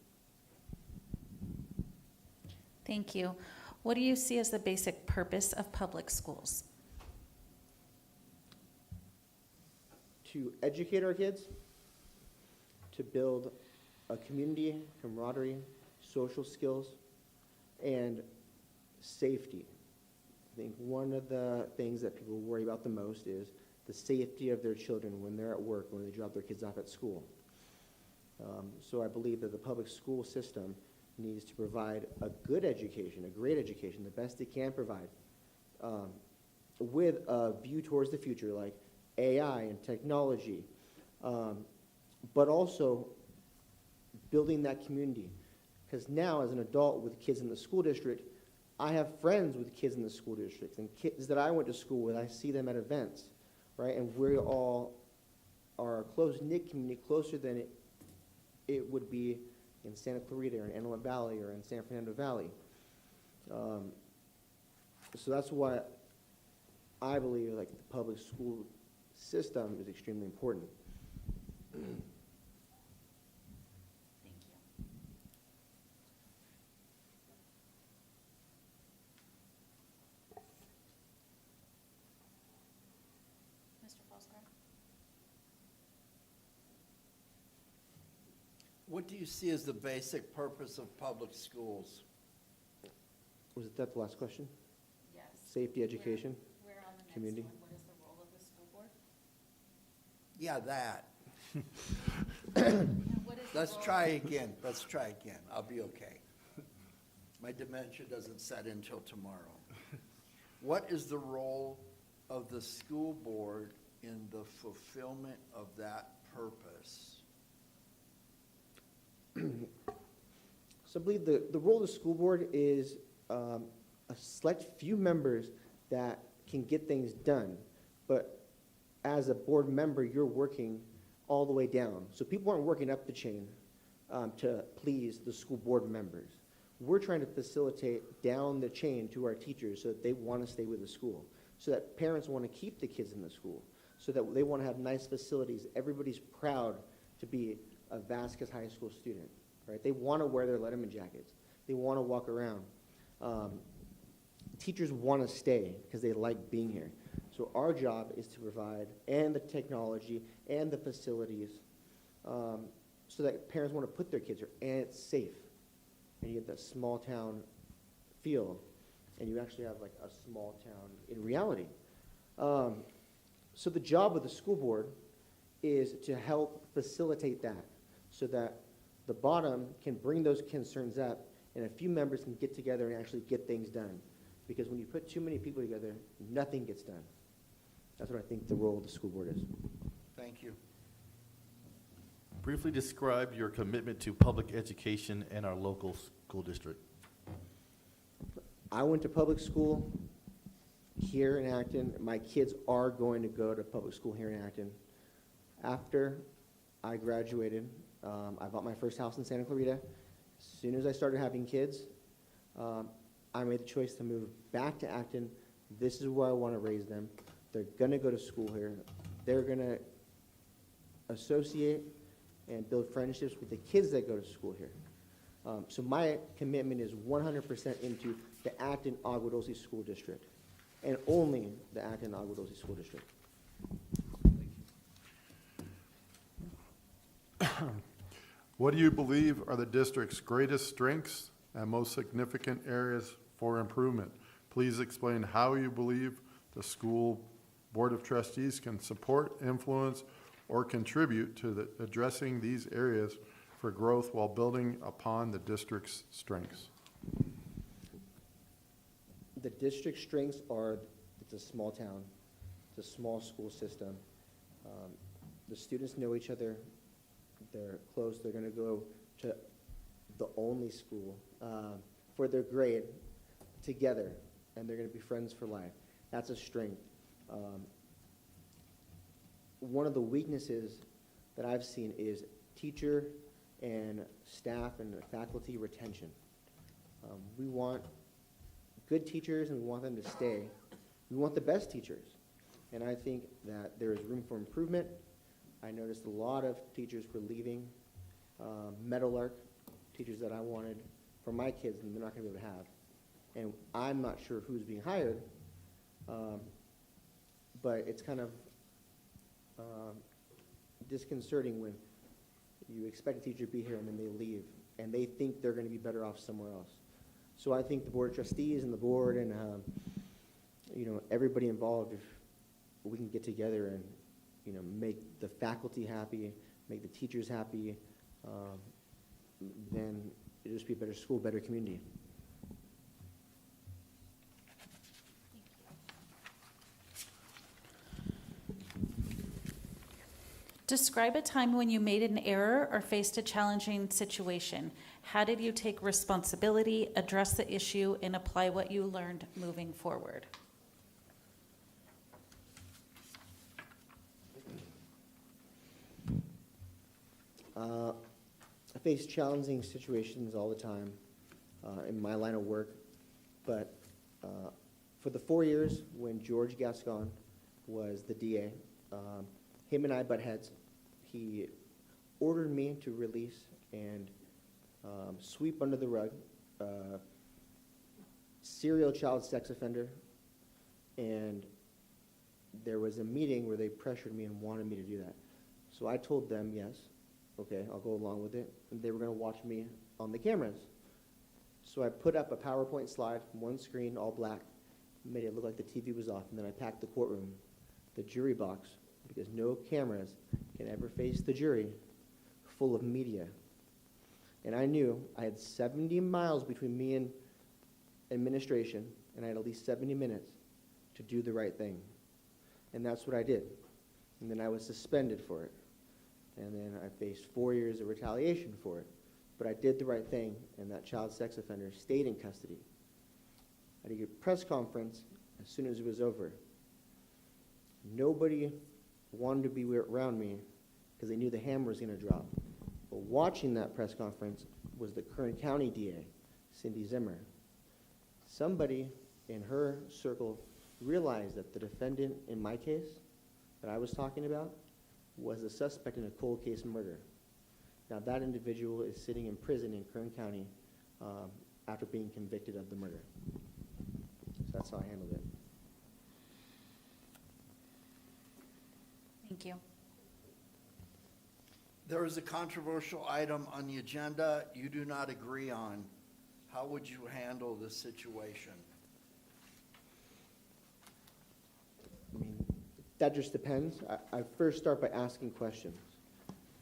Thank you. What do you see as the basic purpose of public schools? To educate our kids, to build a community, camaraderie, social skills, and safety. I think one of the things that people worry about the most is the safety of their children when they're at work, when they drop their kids off at school. So I believe that the public school system needs to provide a good education, a great education, the best it can provide, with a view towards the future, like AI and technology, but also building that community. Because now, as an adult with kids in the school district, I have friends with kids in the school districts and kids that I went to school with. I see them at events, right? And we all are a close-knit community, closer than it would be in Santa Clarita or in Antelope Valley or in San Fernando Valley. So that's why I believe like the public school system is extremely important. Thank you. Mr. Falsgrove? What do you see as the basic purpose of public schools? Was that the last question? Yes. Safety, education? We're on the next Community. one. What is the role of the school board? Yeah, that. What is the Let's role- try again. Let's try again. I'll be okay. My dementia doesn't set in till tomorrow. What is the role of the school board in the fulfillment of that purpose? So I believe the role of the school board is a select few members that can get things done. But as a board member, you're working all the way down. So people aren't working up the chain to please the school board members. We're trying to facilitate down the chain to our teachers so that they want to stay with the school, so that parents want to keep the kids in the school, so that they want to have nice facilities. Everybody's proud to be a Vasquez High School student, right? They want to wear their Letterman jackets. They want to walk around. Teachers want to stay because they like being here. So our job is to provide and the technology and the facilities so that parents want to put their kids here, and it's safe. And you get that small town feel, and you actually have like a small town in reality. So the job of the school board is to help facilitate that so that the bottom can bring those concerns up and a few members can get together and actually get things done. Because when you put too many people together, nothing gets done. That's what I think the role of the school board is. Thank you. Briefly describe your commitment to public education in our local school district. I went to public school here in Acton. My kids are going to go to public school here in Acton. After I graduated, I bought my first house in Santa Clarita. As soon as I started having kids, I made the choice to move back to Acton. This is where I want to raise them. They're going to go to school here. They're going to associate and build friendships with the kids that go to school here. So my commitment is 100% into the Acton-Agua Dulce School District, and only the Acton-Agua Dulce School District. What do you believe are the district's greatest strengths and most significant areas for improvement? Please explain how you believe the school board of trustees can support, influence, or contribute to addressing these areas for growth while building upon the district's strengths. The district's strengths are, it's a small town, it's a small school system. The students know each other, they're close, they're going to go to the only school for their grade together, and they're going to be friends for life. That's a strength. One of the weaknesses that I've seen is teacher and staff and faculty retention. We want good teachers and we want them to stay. We want the best teachers. And I think that there is room for improvement. I noticed a lot of teachers were leaving Meadowlark, teachers that I wanted for my kids and they're not going to be able to have. And I'm not sure who's being hired, but it's kind of disconcerting when you expect a teacher to be here and then they leave and they think they're going to be better off somewhere else. So I think the Board of Trustees and the board and everybody involved, if we can get together and make the faculty happy, make the teachers happy, then it'll just be a better school, better community. Describe a time when you made an error or faced a challenging situation. How did you take responsibility, address the issue, and apply what you learned moving forward? I face challenging situations all the time in my line of work, but for the 4 years when George Gascon was the DA, him and I butt heads. He ordered me to release and sweep under the rug serial child sex offender, and there was a meeting where they pressured me and wanted me to do that. So I told them, yes, okay, I'll go along with it, and they were going to watch me on the cameras. So I put up a PowerPoint slide, one screen, all black, made it look like the TV was off, and then I packed the courtroom, the jury box, because no cameras can ever face the jury, full of media. And I knew I had 70 miles between me and administration, and I had at least 70 minutes to do the right thing. And that's what I did. And then I was suspended for it. And then I faced 4 years of retaliation for it. But I did the right thing, and that child sex offender stayed in custody. I did a press conference as soon as it was over. Nobody wanted to be around me because they knew the hammer was going to drop. But watching that press conference was the Kern County DA, Cindy Zimmer. Somebody in her circle realized that the defendant in my case that I was talking about was a suspect in a cold case murder. Now that individual is sitting in prison in Kern County after being convicted of the murder. So that's how I handled it. Thank you. There is a controversial item on the agenda you do not agree on. How would you handle this situation? I mean, that just depends. I first start by asking questions.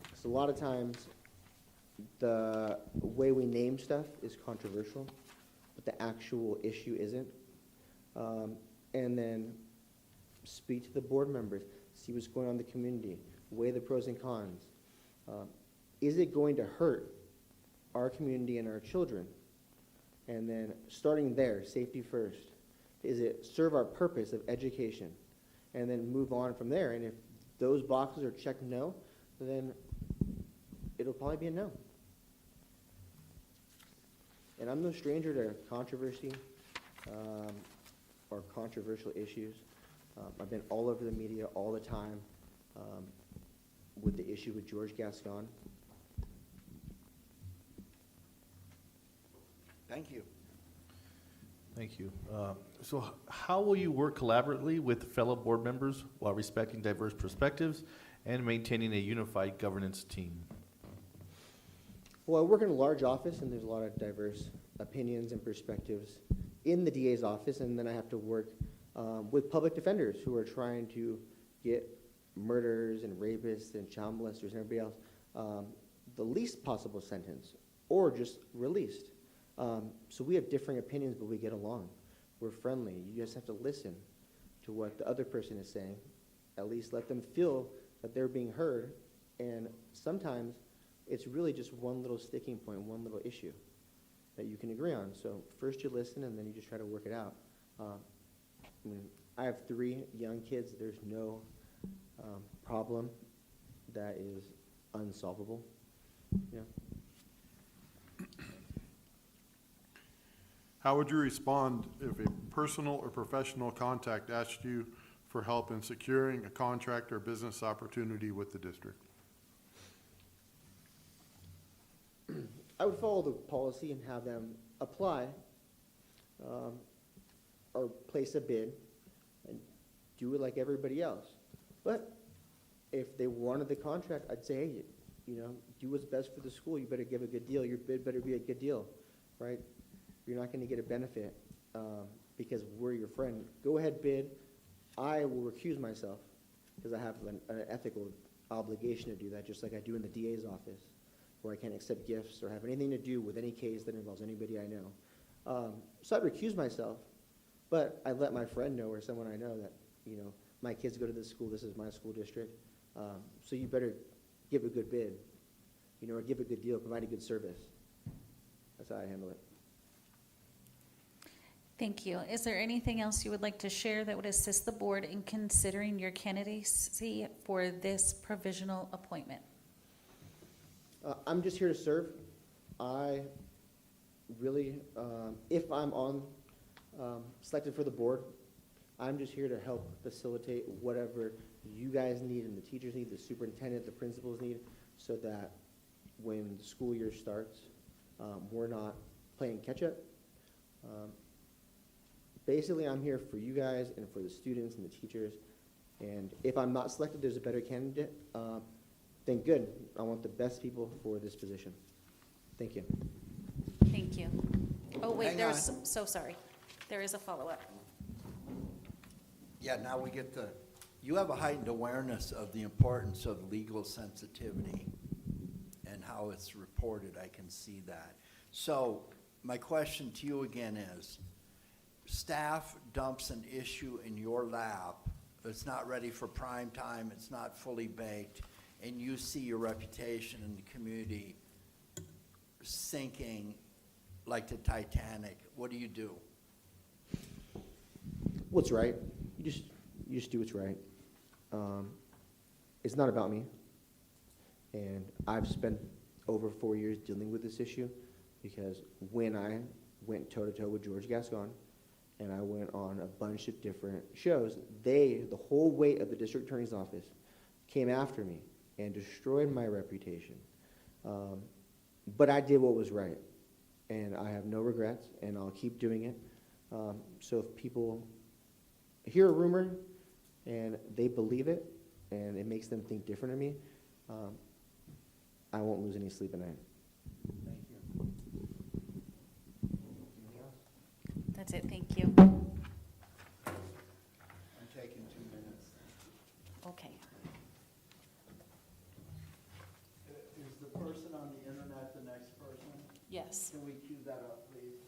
Because a lot of times, the way we name stuff is controversial, but the actual issue isn't. And then speak to the board members, see what's going on in the community, weigh the pros and cons. Is it going to hurt our community and our children? And then starting there, safety first. Is it serve our purpose of education? And then move on from there. And if those boxes are checked no, then it'll probably be a no. And I'm no stranger to controversy or controversial issues. I've been all over the media all the time with the issue with George Gascon. Thank you. Thank you. So how will you work collaboratively with fellow board members while respecting diverse perspectives and maintaining a unified governance team? Well, I work in a large office, and there's a lot of diverse opinions and perspectives in the DA's office, and then I have to work with public defenders who are trying to get murderers and rapists and child molesters and everybody else the least possible sentence or just released. So we have differing opinions, but we get along. We're friendly. You just have to listen to what the other person is saying. At least let them feel that they're being heard. And sometimes it's really just one little sticking point, one little issue. that you can agree on. So first you listen, and then you just try to work it out. I mean, I have 3 young kids. There's no problem that is unsolvable. Yeah. How would you respond if a personal or professional contact asked you for help in securing a contract or business opportunity with the district? I would follow the policy and have them apply or place a bid and do it like everybody else. But if they wanted the contract, I'd say, hey, you know, do what's best for the school. You better give a good deal. Your bid better be a good deal, right? You're not going to get a benefit because we're your friend. Go ahead, bid. I will recuse myself because I have an ethical obligation to do that, just like I do in the DA's office, where I can't accept gifts or have anything to do with any case that involves anybody I know. So I'd recuse myself, but I let my friend know or someone I know that, you know, my kids go to this school, this is my school district, so you better give a good bid, you know, or give a good deal, provide a good service. That's how I handle it. Thank you. Is there anything else you would like to share that would assist the board in considering your candidacy for this provisional appointment? I'm just here to serve. I really, if I'm selected for the board, I'm just here to help facilitate whatever you guys need and the teachers need, the superintendent, the principals need, so that when the school year starts, we're not playing catch up. Basically, I'm here for you guys and for the students and the teachers. And if I'm not selected, there's a better candidate, then good. I want the best people for this position. Thank you. Thank you. Oh, wait, Hang there's, on. so sorry. There is a follow-up. Yeah, now we get to, you have a heightened awareness of the importance of legal sensitivity and how it's reported. I can see that. So my question to you again is, staff dumps an issue in your lap, it's not ready for prime time, it's not fully baked, and you see your reputation in the community sinking like the Titanic, what do you do? What's right? You just do what's right. It's not about me. And I've spent over 4 years dealing with this issue because when I went toe-to-toe with George Gascon and I went on a bunch of different shows, the whole weight of the district attorney's office came after me and destroyed my reputation. But I did what was right, and I have no regrets, and I'll keep doing it. So if people hear a rumor and they believe it and it makes them think different of me, I won't lose any sleep at night. Thank you. Anything else? That's it, thank you. I'm taking 2 minutes. Okay. Is the person on the internet the next person? Yes. Can we cue that up, please?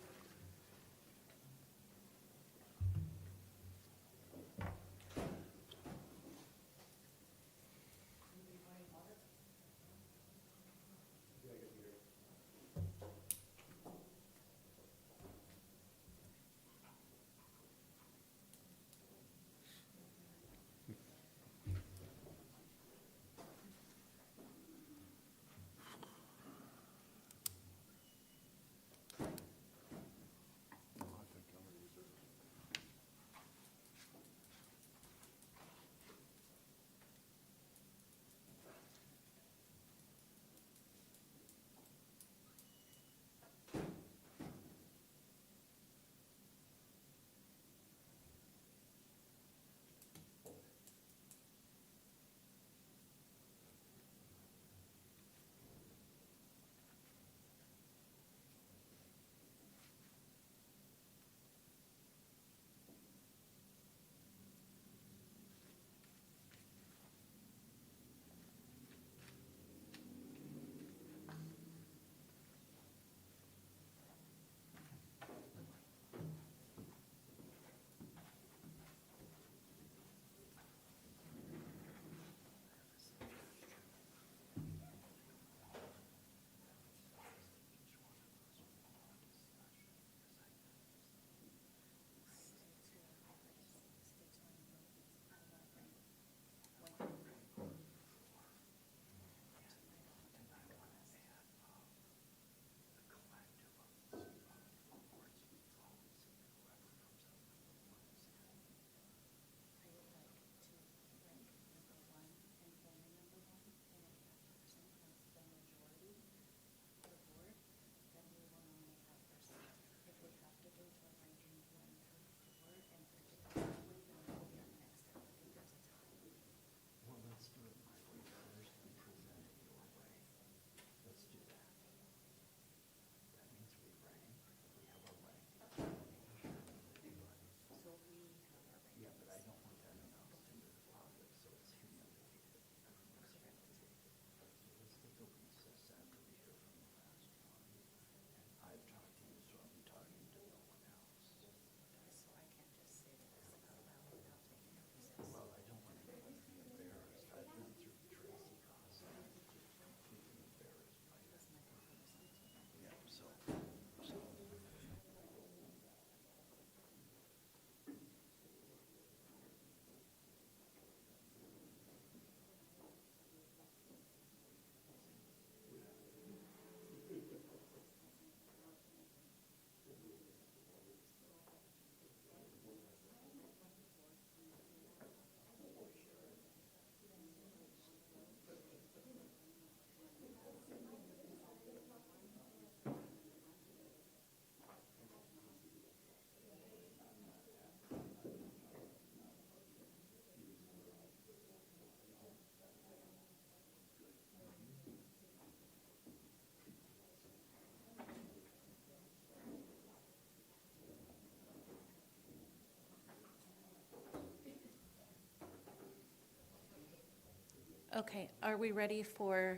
Okay, are we ready for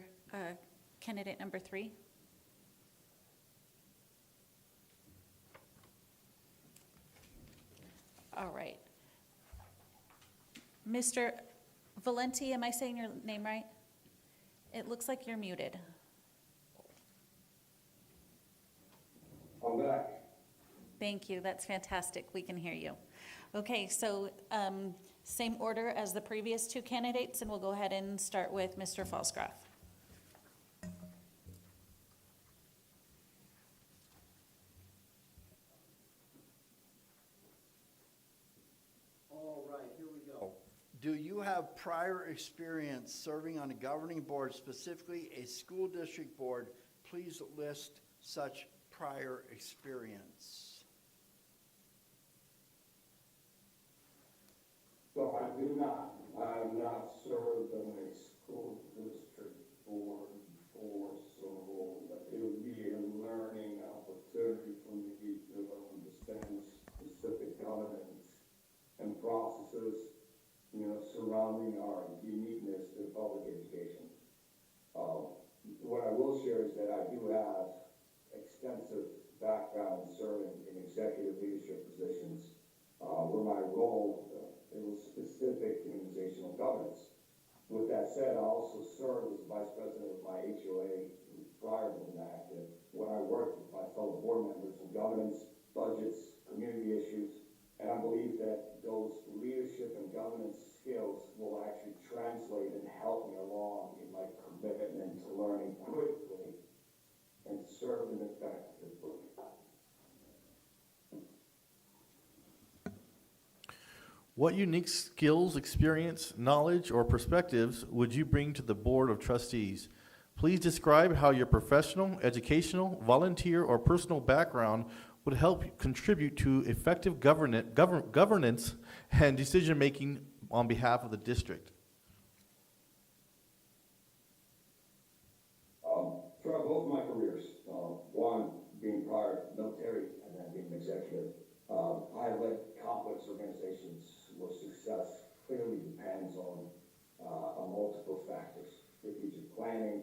candidate number 3? All right. Mr. Valenti, am I saying your name right? It looks like you're muted. I'm back. Thank you, that's fantastic, we can hear you. Okay, so same order as the previous 2 candidates, and we'll go ahead and start with Mr. Falsgraf. All right, here we go. Do you have prior experience serving on a governing board, specifically a school district board? Please list such prior experience. So I do not. I have not served on a school district board before, so it would be a learning opportunity for me to understand specific governance and processes, surrounding our uniqueness in public education. What I will share is that I do have extensive background serving in executive leadership positions, where my role it was specific to organizational governance. With that said, I also served as vice president of my HOA prior to that. When I worked with my fellow board members on governance, budgets, community issues, and I believe that those leadership and governance skills will actually translate and help me along in my commitment to learning quickly and serving effectively. What unique skills, experience, knowledge, or perspectives would you bring to the Board of Trustees? Please describe how your professional, educational, volunteer, or personal background would help contribute to effective governance and decision-making on behalf of the district. Throughout both my careers, one being prior military and then being executive, I have led complex organizations where success clearly depends on multiple factors: strategic planning,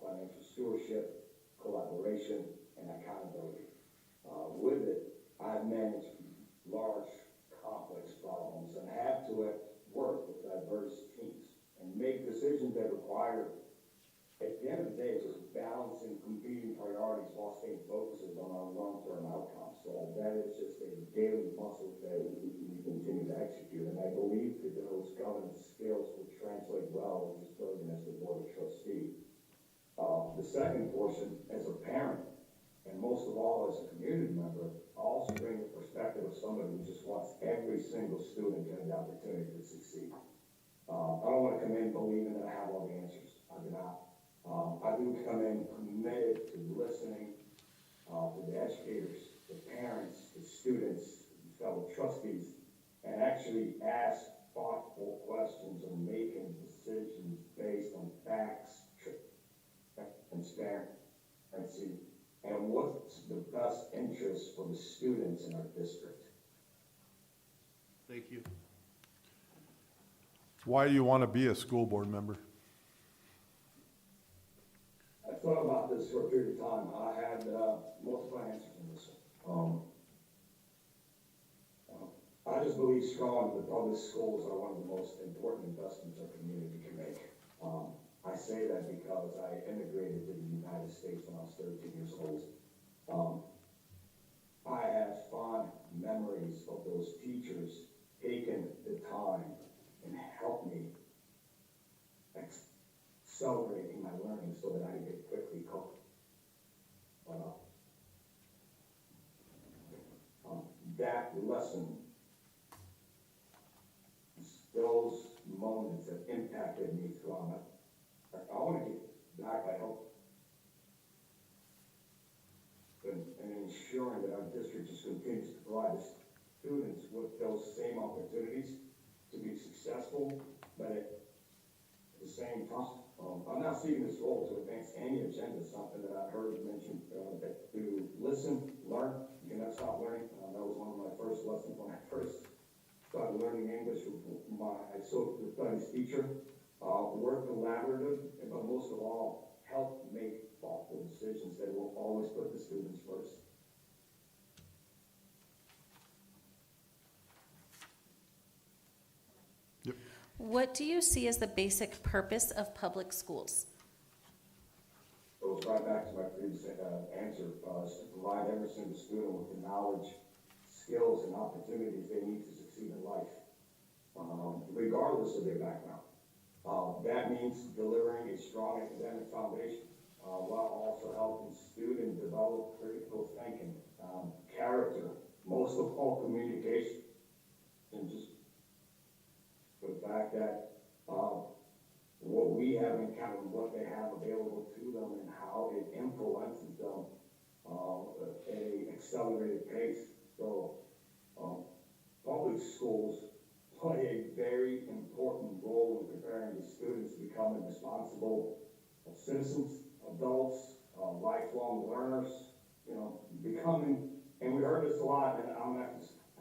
financial stewardship, collaboration, and accountability. With it, I've managed large, complex problems and had to work with diverse teams and make decisions that require, at the end of the day, just balancing competing priorities while staying focused on our long-term outcomes. So that is just a daily muscle that we continue to execute. And I believe that those governance skills will translate well into serving as the Board of Trustees. The second portion, as a parent, and most of all as a community member, I also bring the perspective of somebody who just wants every single student getting the opportunity to succeed. I don't want to come in believing that I have all the answers. I do not. I do come in committed to listening to the educators, the parents, the students, the fellow trustees, and actually ask thoughtful questions and making decisions based on facts, transparency, and what's the best interest for the students in our district. Thank you. Why do you want to be a school board member? I thought about this for a period of time. I had multiple answers in this one. I just believe strongly that public schools are one of the most important investments our community can make. I say that because I immigrated to the United States when I was 13 years old. I have fond memories of those teachers taking the time and helped me accelerating my learning so that I could quickly caught up. That lesson, those moments have impacted me throughout my. I want to get back, I hope, and ensuring that our district just continues to provide students with those same opportunities to be successful, but at the same time, I'm not seeking this role to advance any agenda, something that I heard mentioned, that to listen, learn, you can never stop learning. That was one of my first lessons when I first started learning English with my social studies teacher. work collaborative, but most of all, help make thoughtful decisions that will always put the students first. What do you see as the basic purpose of public schools? Goes right back to my previous answer, is to provide every single student with the knowledge, skills, and opportunities they need to succeed in life, regardless of their background. That means delivering a strong academic foundation, while also helping students develop critical thinking, character, most of all communication, and just for the fact that what we have encountered, what they have available to them, and how it influences them at an accelerated pace. So public schools play a very important role in preparing the students to become responsible citizens, adults, lifelong learners, becoming, and we heard this a lot, and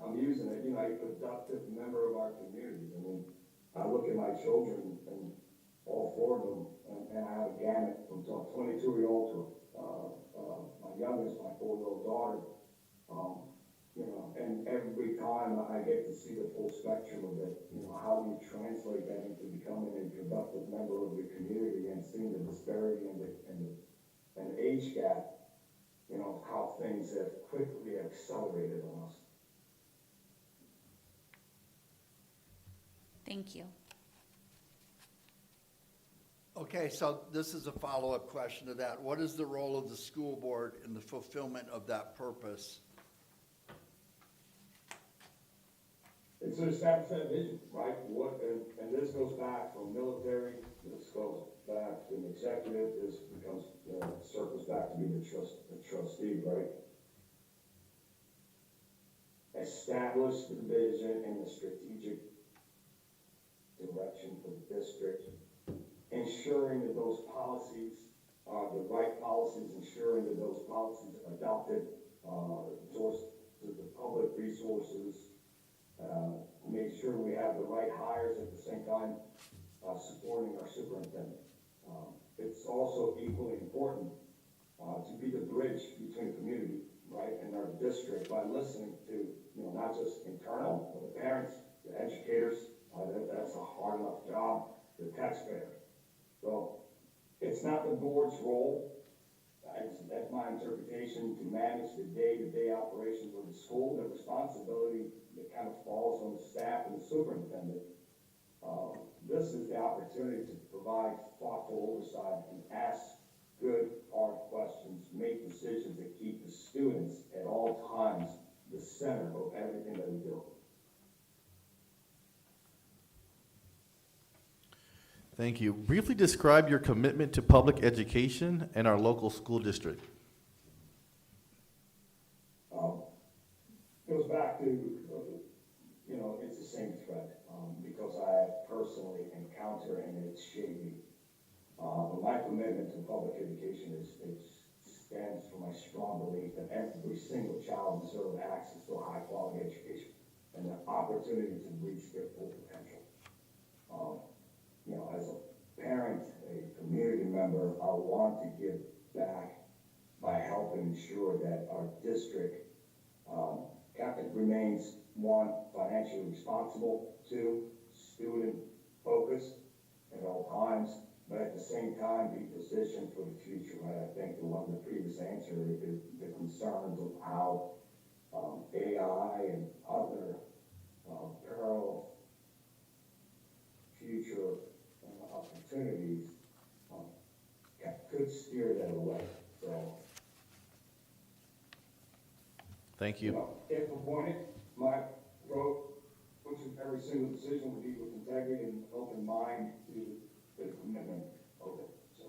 I'm using it, a productive member of our community. I mean, I look at my children, and all four of them, and I have a gamut from 22-year-old to my youngest, my 4-year-old daughter. And every time I get to see the full spectrum of it, how do you translate that into becoming a productive member of the community and seeing the disparity and the age gap, how things have quickly accelerated on us. Thank you. Okay, so this is a follow-up question to that. What is the role of the school board in the fulfillment of that purpose? It's to establish that vision, right? And this goes back from military, this goes back to an executive, this becomes, circles back to being a trustee, right? Establish the vision and the strategic direction for the district, ensuring that those policies are the right policies, ensuring that those policies are adopted towards the public resources, make sure we have the right hires at the same time, supporting our superintendent. It's also equally important to be the bridge between the community, right, and our district by listening to, not just internal, but the parents, the educators. That's a hard enough job, the taxpayer. So it's not the board's role, that's my interpretation, to manage the day-to-day operations of the school. The responsibility that kind of falls on the staff and the superintendent. This is the opportunity to provide thoughtful oversight and ask good, hard questions, make decisions that keep the students at all times the center of everything that we do. Thank you. Briefly describe your commitment to public education and our local school district. Goes back to, it's the same thread, because I have personally encountered and it's shaping. But my commitment to public education stands for my strong belief that every single child deserves access to a high quality education and the opportunity to reach their full potential. As a parent, a community member, I want to give back by helping ensure that our district remains, one, financially responsible, two, student focused at all times, but at the same time be positioned for the future. Right? I think one of the previous answers is the concerns of how AI and other parallel future opportunities could steer that away. So, Thank you. If appointed, my approach in every single decision would be with integrity and open mind to the commitment of it. So.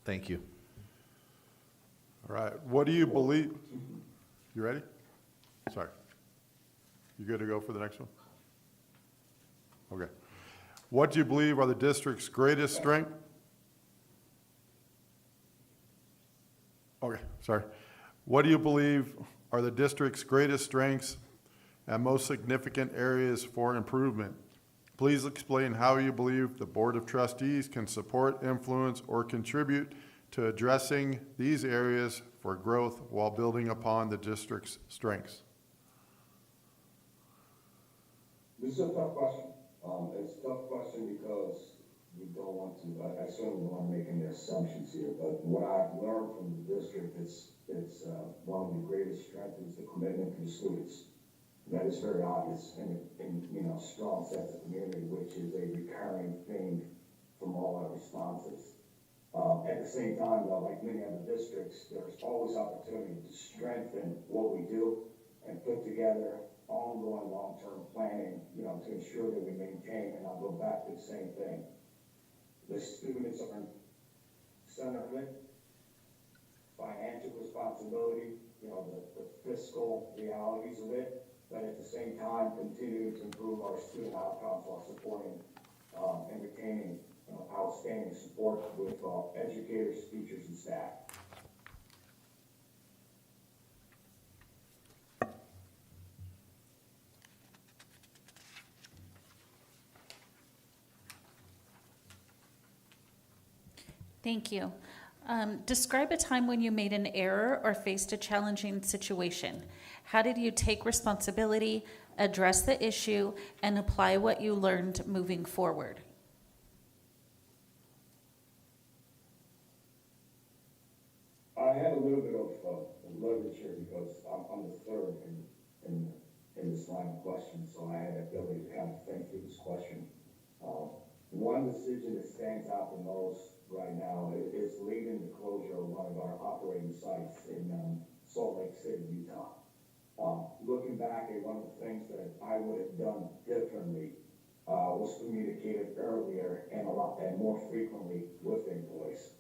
Thank you. All right, what do you believe? You ready? Sorry. You good to go for the next one? Okay. What do you believe are the district's greatest strength? Okay, sorry. What do you believe are the district's greatest strengths and most significant areas for improvement Please explain how you believe the Board of Trustees can support, influence, or contribute to addressing these areas for growth while building upon the district's strengths. This is a tough question. It's a tough question because we don't want to, I certainly don't want to make any assumptions here, but what I've learned from the district is one of the greatest strengths is the commitment to the students. That is very obvious in strong sense of community, which is a recurring theme from all our responses. At the same time, though, like many other districts, there's always opportunity to strengthen what we do and put together ongoing long-term planning, to ensure that we maintain, and I'll go back to the same thing. The students are in center of it, financial responsibility, the fiscal realities of it, but at the same time, continue to improve our student outcomes while supporting and retaining outstanding support with educators, teachers, and staff. Thank you. Describe a time when you made an error or faced a challenging situation. How did you take responsibility, address the issue, and apply what you learned moving forward? I had a little bit of leverage here because I'm the third in this line of questions, so I had the ability to kind of think through this question. One decision that stands out the most right now is leading the closure of one of our operating sites in Salt Lake City, Utah. Looking back at one of the things that I would have done differently was communicated earlier and more frequently with employees.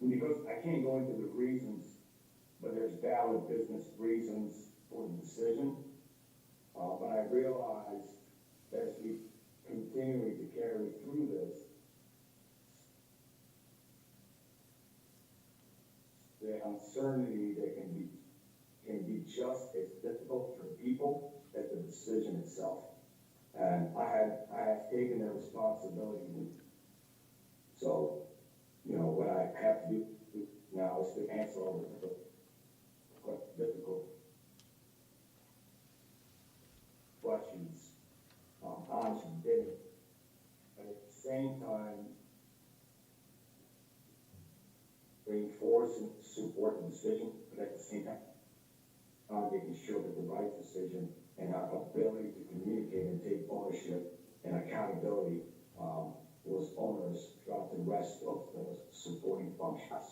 Because I can't go into the reasons, but there's valid business reasons for the decision. But I realized that as we continue to carry through this, the uncertainty that can be just as difficult for people as the decision itself. And I have taken that responsibility. So, what I have to do now is to answer all the difficult questions honestly did it. But at the same time, reinforce and support the decision, but at the same time, making sure that the right decision and our ability to communicate and take ownership and accountability was onerous throughout the rest of the supporting functions.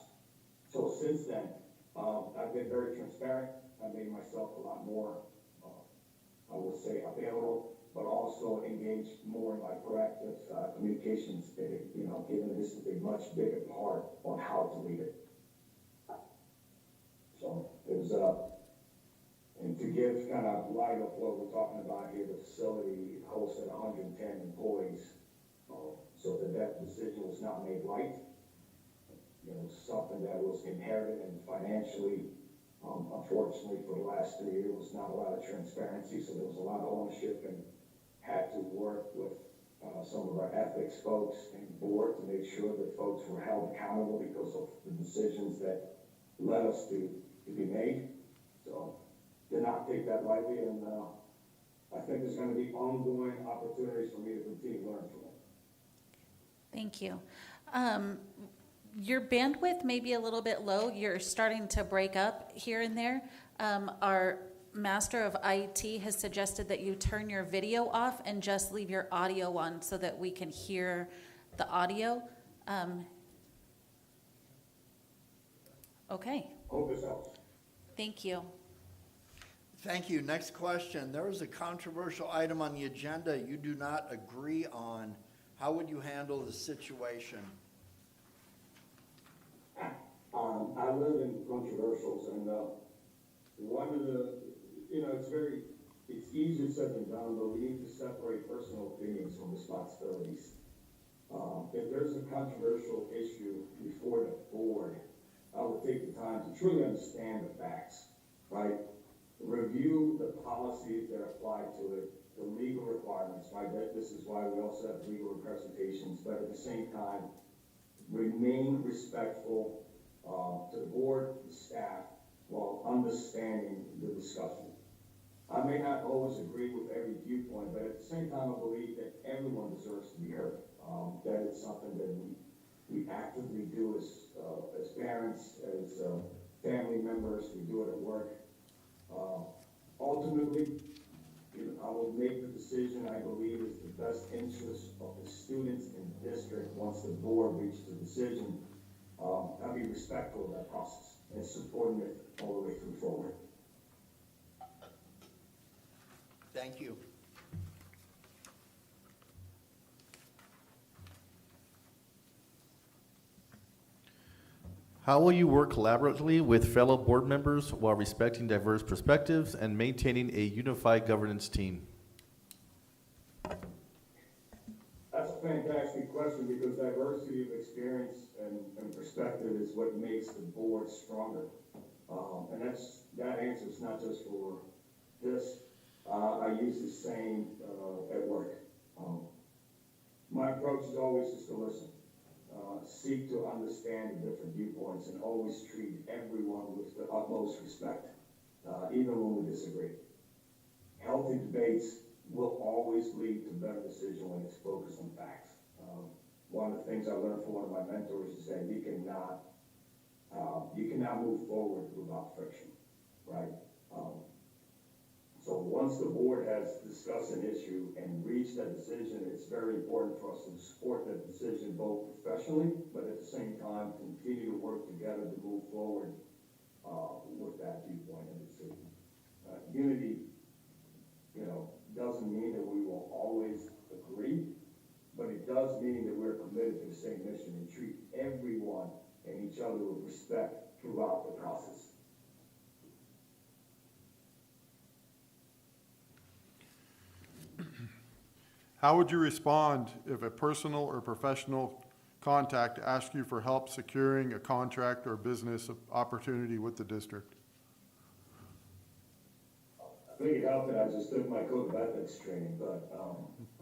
So since then, I've been very transparent. I made myself a lot more, I will say, available, but also engaged more in my proactive communications, given this is a much bigger part on how to lead it. So it was, and to give kind of light of what we're talking about here, the facility hosted 110 employees, so that decision was not made light. Something that was inherited and financially, unfortunately for the last 3 years, was not a lot of transparency, so there was a lot of ownership and had to work with some of our ethics folks and board to make sure that folks were held accountable because of the decisions that led us to be made. So did not take that lightly, and I think there's going to be ongoing opportunities for me to continue to learn from it. Thank you. Your bandwidth may be a little bit low. You're starting to break up here and there. Our Master of IT has suggested that you turn your video off and just leave your audio on so that we can hear the audio. Okay. Hope this helps. Thank you. Thank you. Next question. There is a controversial item on the agenda you do not agree on. How would you handle the situation? I live in controversials, and one of the, it's easier said than done, but we need to separate personal opinions from responsibilities. If there's a controversial issue before the board, I would take the time to truly understand the facts, right? review the policies that apply to it, the legal requirements, right? This is why we also have legal representations, but at the same time, remain respectful to the board, the staff, while understanding the discussion. I may not always agree with every viewpoint, but at the same time, I believe that everyone deserves to be heard. That it's something that we actively do as parents, as family members, we do it at work. Ultimately, I will make the decision I believe is the best interest of the students in the district once the board reaches a decision. I'll be respectful of that process and supporting it all the way through forward. Thank you. How will you work collaboratively with fellow board members while respecting diverse perspectives and maintaining a unified governance team? That's a fantastic question because diversity of experience and perspective is what makes the board stronger. And that answer is not just for this. I use the same at work. My approach is always just to listen. Seek to understand the different viewpoints and always treat everyone with the utmost respect, even when we disagree. Healthy debates will always lead to better decision when it's focused on facts. One of the things I learned from one of my mentors is that you cannot move forward without friction, right? So once the board has discussed an issue and reached that decision, it's very important for us to support that decision both professionally, but at the same time, continue to work together to move forward with that viewpoint and decision. Unity, doesn't mean that we will always agree, but it does mean that we're committed to the same mission and treat everyone and each other with respect throughout the process. How would you respond if a personal or professional contact asked you for help securing a contract or business opportunity with the district? I think it helped that I just took my code of ethics training, but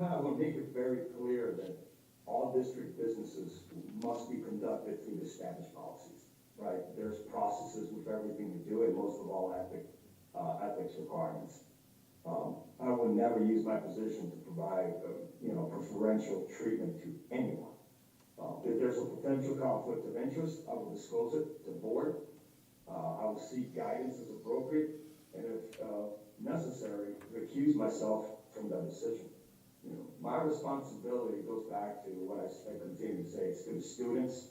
I will make it very clear that all district businesses must be conducted through established policies, right? There's processes with everything we do, and most of all ethics requirements. I will never use my position to provide, preferential treatment to anyone. If there's a potential conflict of interest, I will disclose it to the board. I will seek guidance as appropriate, and if necessary, recuse myself from that decision. My responsibility goes back to what I continue to say. It's to the students,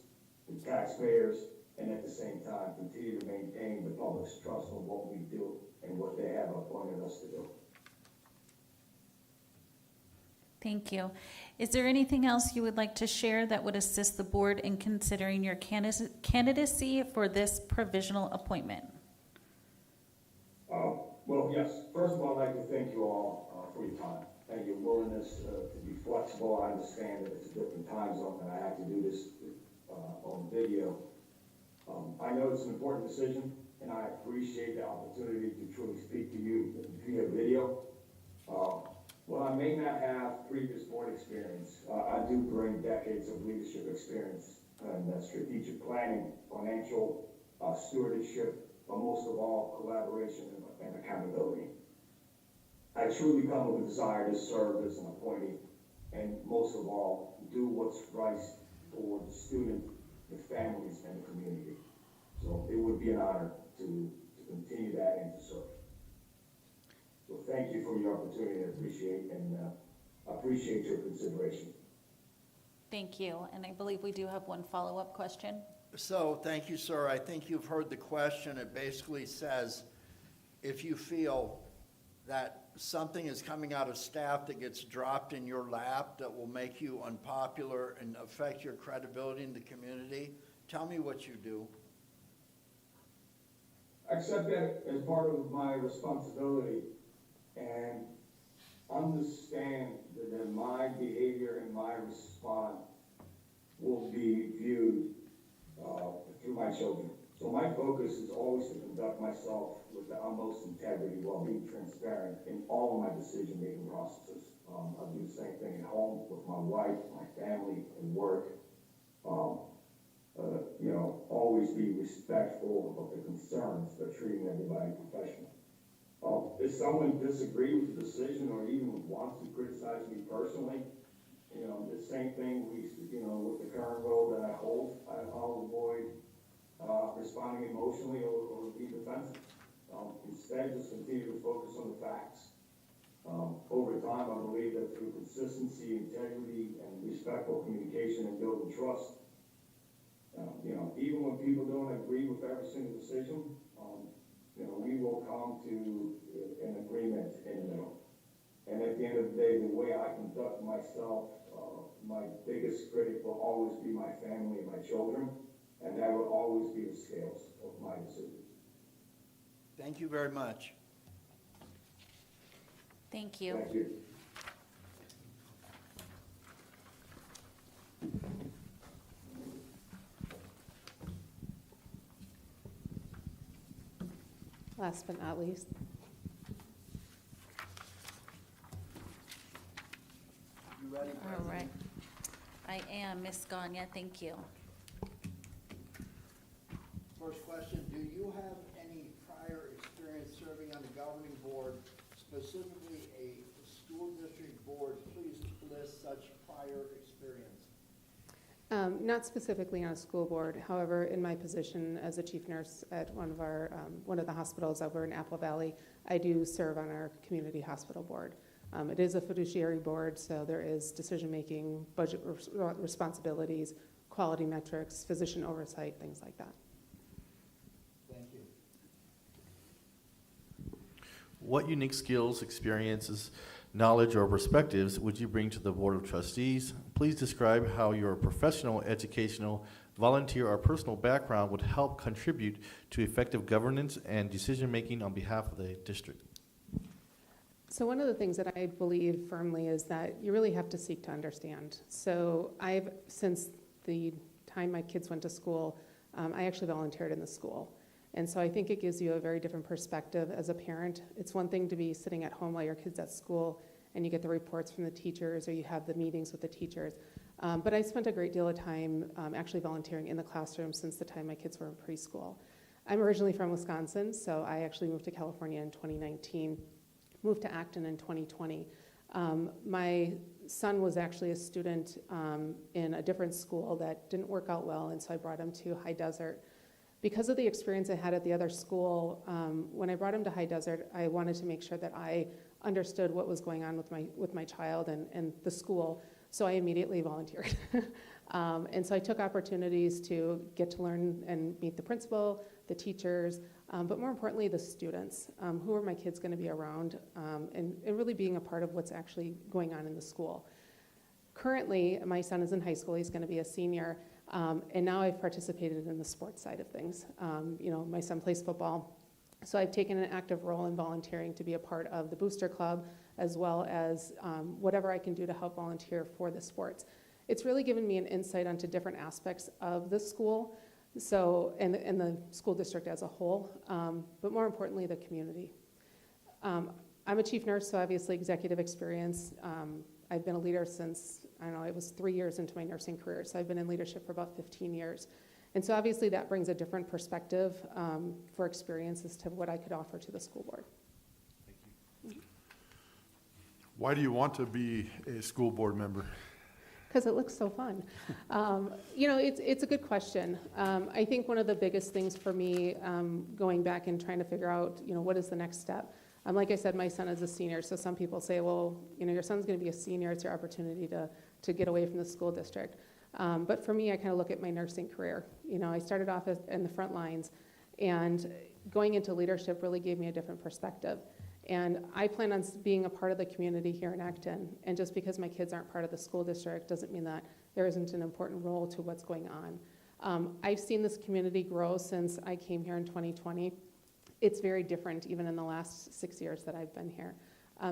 the taxpayers, and at the same time, continue to maintain the public's trust in what we do and what they have appointed us to do. Thank you. Is there anything else you would like to share that would assist the board in considering your candidacy for this provisional appointment? Well, yes. First of all, I'd like to thank you all for your time and your willingness to be flexible. I understand that it's a different time zone and I have to do this on video. I know it's an important decision, and I appreciate the opportunity to truly speak to you via video. While I may not have previous board experience, I do bring decades of leadership experience and strategic planning, financial stewardship, but most of all, collaboration and accountability. I truly come with a desire to serve as an appointee, and most of all, do what's right for the student, the families, and the community. So it would be an honor to continue that and to serve. So thank you for your opportunity. I appreciate your consideration. Thank you. And I believe we do have one follow-up question. So, thank you, sir. I think you've heard the question. It basically says, if you feel that something is coming out of staff that gets dropped in your lap that will make you unpopular and affect your credibility in the community, tell me what you do. I accept that as part of my responsibility and understand that my behavior and my response will be viewed through my children. So my focus is always to conduct myself with the utmost integrity while being transparent in all of my decision-making processes. I do the same thing at home with my wife, my family, and work. Always be respectful of the concerns, but treating everybody professionally. If someone disagrees with the decision or even wants to criticize me personally, the same thing with the current role that I hold, I'll avoid responding emotionally or be defensive. Instead, just continue to focus on the facts. Over time, I believe that through consistency, integrity, and respectful communication and building trust, even when people don't agree with every single decision, we will come to an agreement in the middle. And at the end of the day, the way I conduct myself, my biggest critic will always be my family and my children, and that will always be the scales of my decisions. Thank you very much. Thank you. Thank you. Last but not least. You ready? All right. I am, Ms. Ganya, thank you. First question, do you have any prior experience serving on the governing board, specifically a school district board? Please list such prior experience. Not specifically on a school board. However, in my position as a chief nurse at one of the hospitals over in Apple Valley, I do serve on our community hospital board. It is a fiduciary board, so there is decision-making, budget responsibilities, quality metrics, physician oversight, things like that. Thank you. What unique skills, experiences, knowledge, or perspectives would you bring to the Board of Trustees? Please describe how your professional, educational, volunteer, or personal background would help contribute to effective governance and decision-making on behalf of the district. So one of the things that I believe firmly is that you really have to seek to understand. So since the time my kids went to school, I actually volunteered in the school. And so I think it gives you a very different perspective as a parent. It's one thing to be sitting at home while your kid's at school and you get the reports from the teachers or you have the meetings with the teachers. But I spent a great deal of time actually volunteering in the classroom since the time my kids were in preschool. I'm originally from Wisconsin, so I actually moved to California in 2019, moved to Acton in 2020. My son was actually a student in a different school that didn't work out well, and so I brought him to High Desert. Because of the experience I had at the other school, when I brought him to High Desert, I wanted to make sure that I understood what was going on with my child and the school, so I immediately volunteered. And so I took opportunities to get to learn and meet the principal, the teachers, but more importantly, the students. Who are my kids going to be around, and really being a part of what's actually going on in the school. Currently, my son is in high school. He's going to be a senior. And now I've participated in the sports side of things. My son plays football, so I've taken an active role in volunteering to be a part of the Booster Club, as well as whatever I can do to help volunteer for the sports. It's really given me an insight onto different aspects of the school, and the school district as a whole, but more importantly, the community. I'm a chief nurse, so obviously executive experience. I've been a leader since, I was 3 years into my nursing career, so I've been in leadership for about 15 years. And so obviously that brings a different perspective for experience as to what I could offer to the school board. Thank you. Why do you want to be a school board member? Because it looks so fun. It's a good question. I think one of the biggest things for me going back and trying to figure out, what is the next step? Like I said, my son is a senior, so some people say, well, your son's going to be a senior, it's your opportunity to get away from the school district. But for me, I kind of look at my nursing career. I started off in the front lines, and going into leadership really gave me a different perspective. And I plan on being a part of the community here in Acton, and just because my kids aren't part of the school district doesn't mean that there isn't an important role to what's going on. I've seen this community grow since I came here in 2020. It's very different even in the last 6 years that I've been here.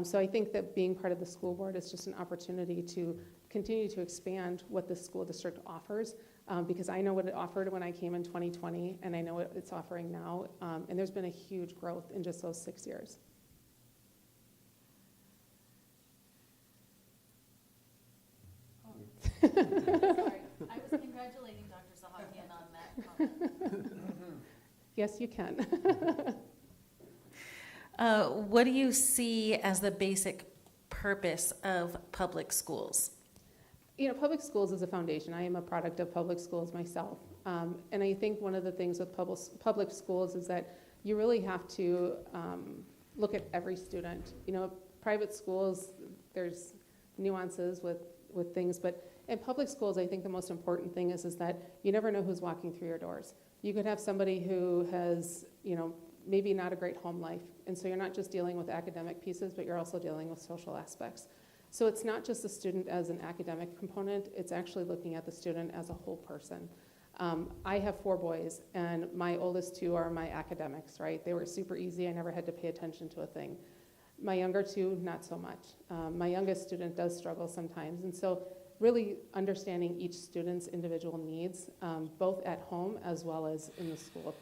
So I think that being part of the school board is just an opportunity to continue to expand what the school district offers because I know what it offered when I came in 2020, and I know what it's offering now. And there's been a huge growth in just those 6 years. Sorry, I was congratulating Dr. Sahakian on that comment. Yes, you can. What do you see as the basic purpose of public schools? You know, public schools is a foundation. I am a product of public schools myself. And I think one of the things with public schools is that you really have to look at every student. You know, private schools, there's nuances with things, but in public schools, I think the most important thing is that you never know who's walking through your doors. You could have somebody who has, you know, maybe not a great home life, and so you're not just dealing with academic pieces, but you're also dealing with social aspects. So it's not just the student as an academic component, it's actually looking at the student as a whole person. I have 4 boys, and my oldest 2 are my academics, right? They were super easy, I never had to pay attention to a thing. My younger 2, not so much. My youngest student does struggle sometimes, and so really understanding each student's individual needs, both at home as well as in the school.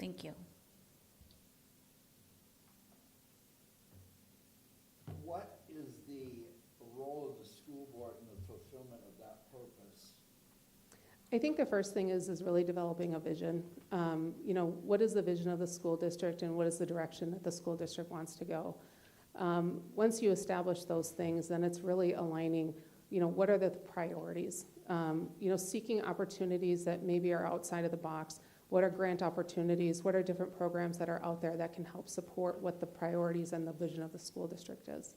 Thank you. What is the role of the school board in the fulfillment of that purpose? I think the first thing is really developing a vision. You know, what is the vision of the school district and what is the direction that the school district wants to go? Once you establish those things, then it's really aligning, you know, what are the priorities? You know, seeking opportunities that maybe are outside of the box. What are grant opportunities? What are different programs that are out there that can help support what the priorities and the vision of the school district is?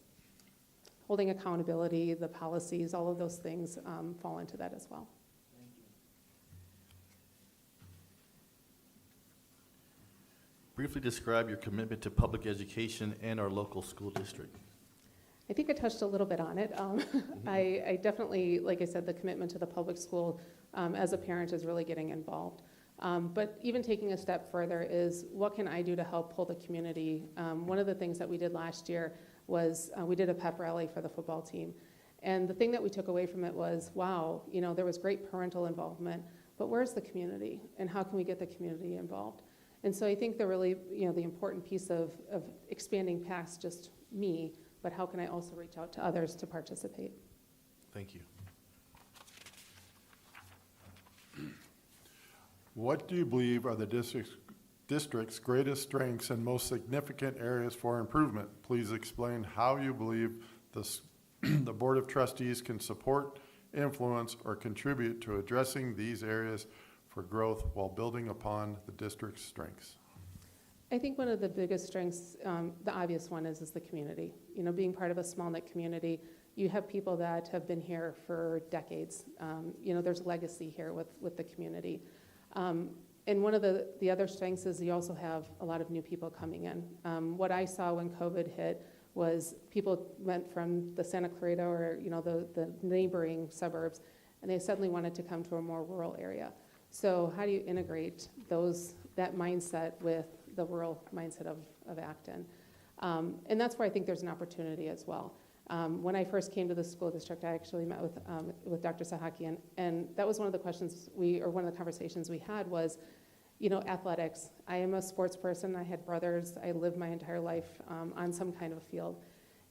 Holding accountability, the policies, all of those things fall into that as well. Thank you. Briefly describe your commitment to public education and our local school district. I think I touched a little bit on it. I definitely, like I said, the commitment to the public school as a parent is really getting involved. But even taking a step further is what can I do to help pull the community? One of the things that we did last year was we did a pep rally for the football team. And the thing that we took away from it was, wow, you know, there was great parental involvement, but where's the community? And how can we get the community involved? And so I think the really, you know, the important piece of expanding past just me, but how can I also reach out to others to participate? Thank you. What do you believe are the district's greatest strengths and most significant areas for improvement? Please explain how you believe the Board of Trustees can support, influence, or contribute to addressing these areas for growth while building upon the district's strengths. I think one of the biggest strengths, the obvious one is the community. You know, being part of a small-knit community, you have people that have been here for decades. You know, there's legacy here with the community. And one of the other strengths is you also have a lot of new people coming in. What I saw when COVID hit was people went from the Santa Clarita or, you know, the neighboring suburbs, and they suddenly wanted to come to a more rural area. So how do you integrate that mindset with the rural mindset of Acton? And that's where I think there's an opportunity as well. When I first came to the school district, I actually met with Dr. Sahakian, and that was one of the questions one of the conversations we had was, you know, athletics. I am a sports person. I had brothers. I lived my entire life on some kind of field.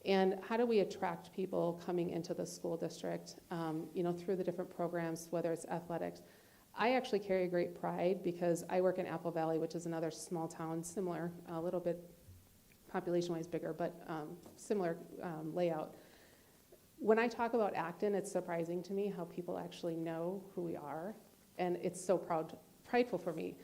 And how do we attract people coming into the school district, you know, through the different programs, whether it's athletics? I actually carry great pride because I work in Apple Valley, which is another small town, similar, a little bit population-wise bigger, but similar layout. When I talk about Acton, it's surprising to me how people actually know who we are, and it's so prideful for me.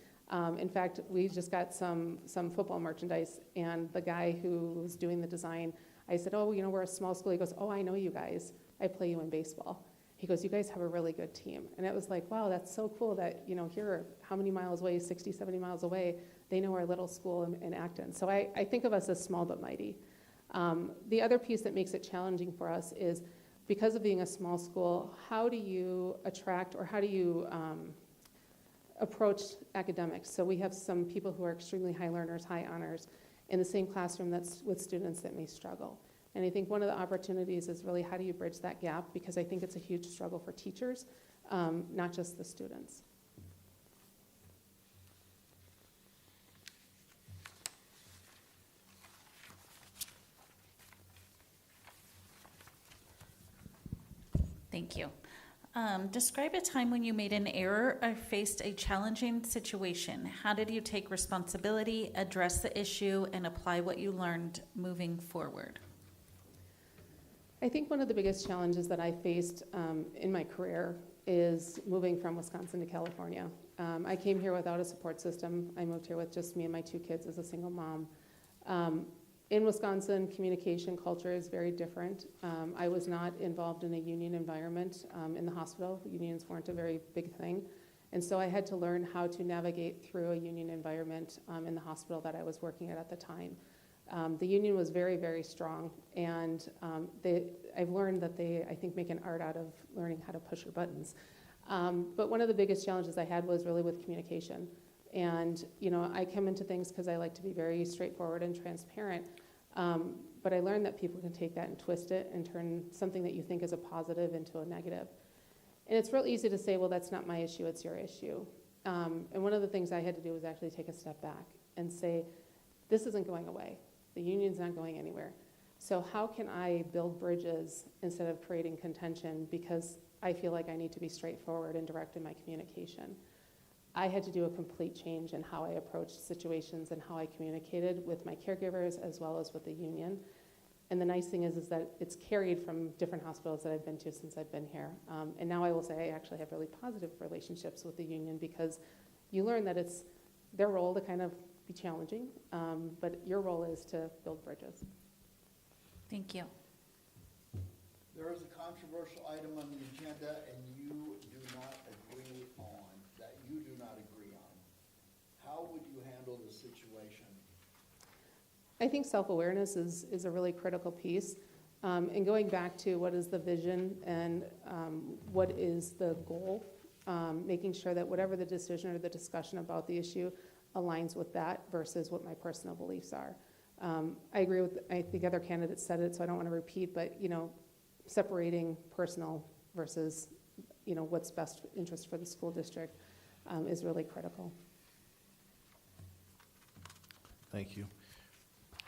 In fact, we just got some football merchandise, and the guy who was doing the design, I said, oh, you know, we're a small school. He goes, oh, I know you guys. I play you in baseball. He goes, you guys have a really good team. And it was like, wow, that's so cool that, you know, here, how many miles away, 60, 70 miles away, they know our little school in Acton. So I think of us as small but mighty. The other piece that makes it challenging for us is because of being a small school, how do you attract or how do you approach academics? So we have some people who are extremely high learners, high honors, in the same classroom that's with students that may struggle. And I think one of the opportunities is really how do you bridge that gap, because I think it's a huge struggle for teachers, not just the students. Thank you. Describe a time when you made an error or faced a challenging situation. How did you take responsibility, address the issue, and apply what you learned moving forward? I think one of the biggest challenges that I faced in my career is moving from Wisconsin to California. I came here without a support system. I moved here with just me and my 2 kids as a single mom. In Wisconsin, communication culture is very different. I was not involved in a union environment in the hospital. Unions weren't a very big thing. And so I had to learn how to navigate through a union environment in the hospital that I was working at the time. The union was very, very strong, and I've learned that they, I think, make an art out of learning how to push your buttons. But one of the biggest challenges I had was really with communication. And, you know, I come into things because I like to be very straightforward and transparent. But I learned that people can take that and twist it and turn something that you think is a positive into a negative. And it's real easy to say, well, that's not my issue, it's your issue. And one of the things I had to do was actually take a step back and say, this isn't going away. The union's not going anywhere. So how can I build bridges instead of creating contention, because I feel like I need to be straightforward and direct in my communication. I had to do a complete change in how I approached situations and how I communicated with my caregivers as well as with the union. And the nice thing is that it's carried from different hospitals that I've been to since I've been here. And now I will say I actually have really positive relationships with the union, because you learn that it's their role to kind of be challenging, but your role is to build bridges. Thank you. There is a controversial item on the agenda, and you do not agree on, that you do not agree on. How would you handle the situation? I think self-awareness is a really critical piece. And going back to what is the vision and what is the goal, making sure that whatever the decision or the discussion about the issue aligns with that versus what my personal beliefs are. I agree with, I think other candidates said it, so I don't want to repeat, but, you know, separating personal versus, you know, what's best interest for the school district is really critical. Thank you.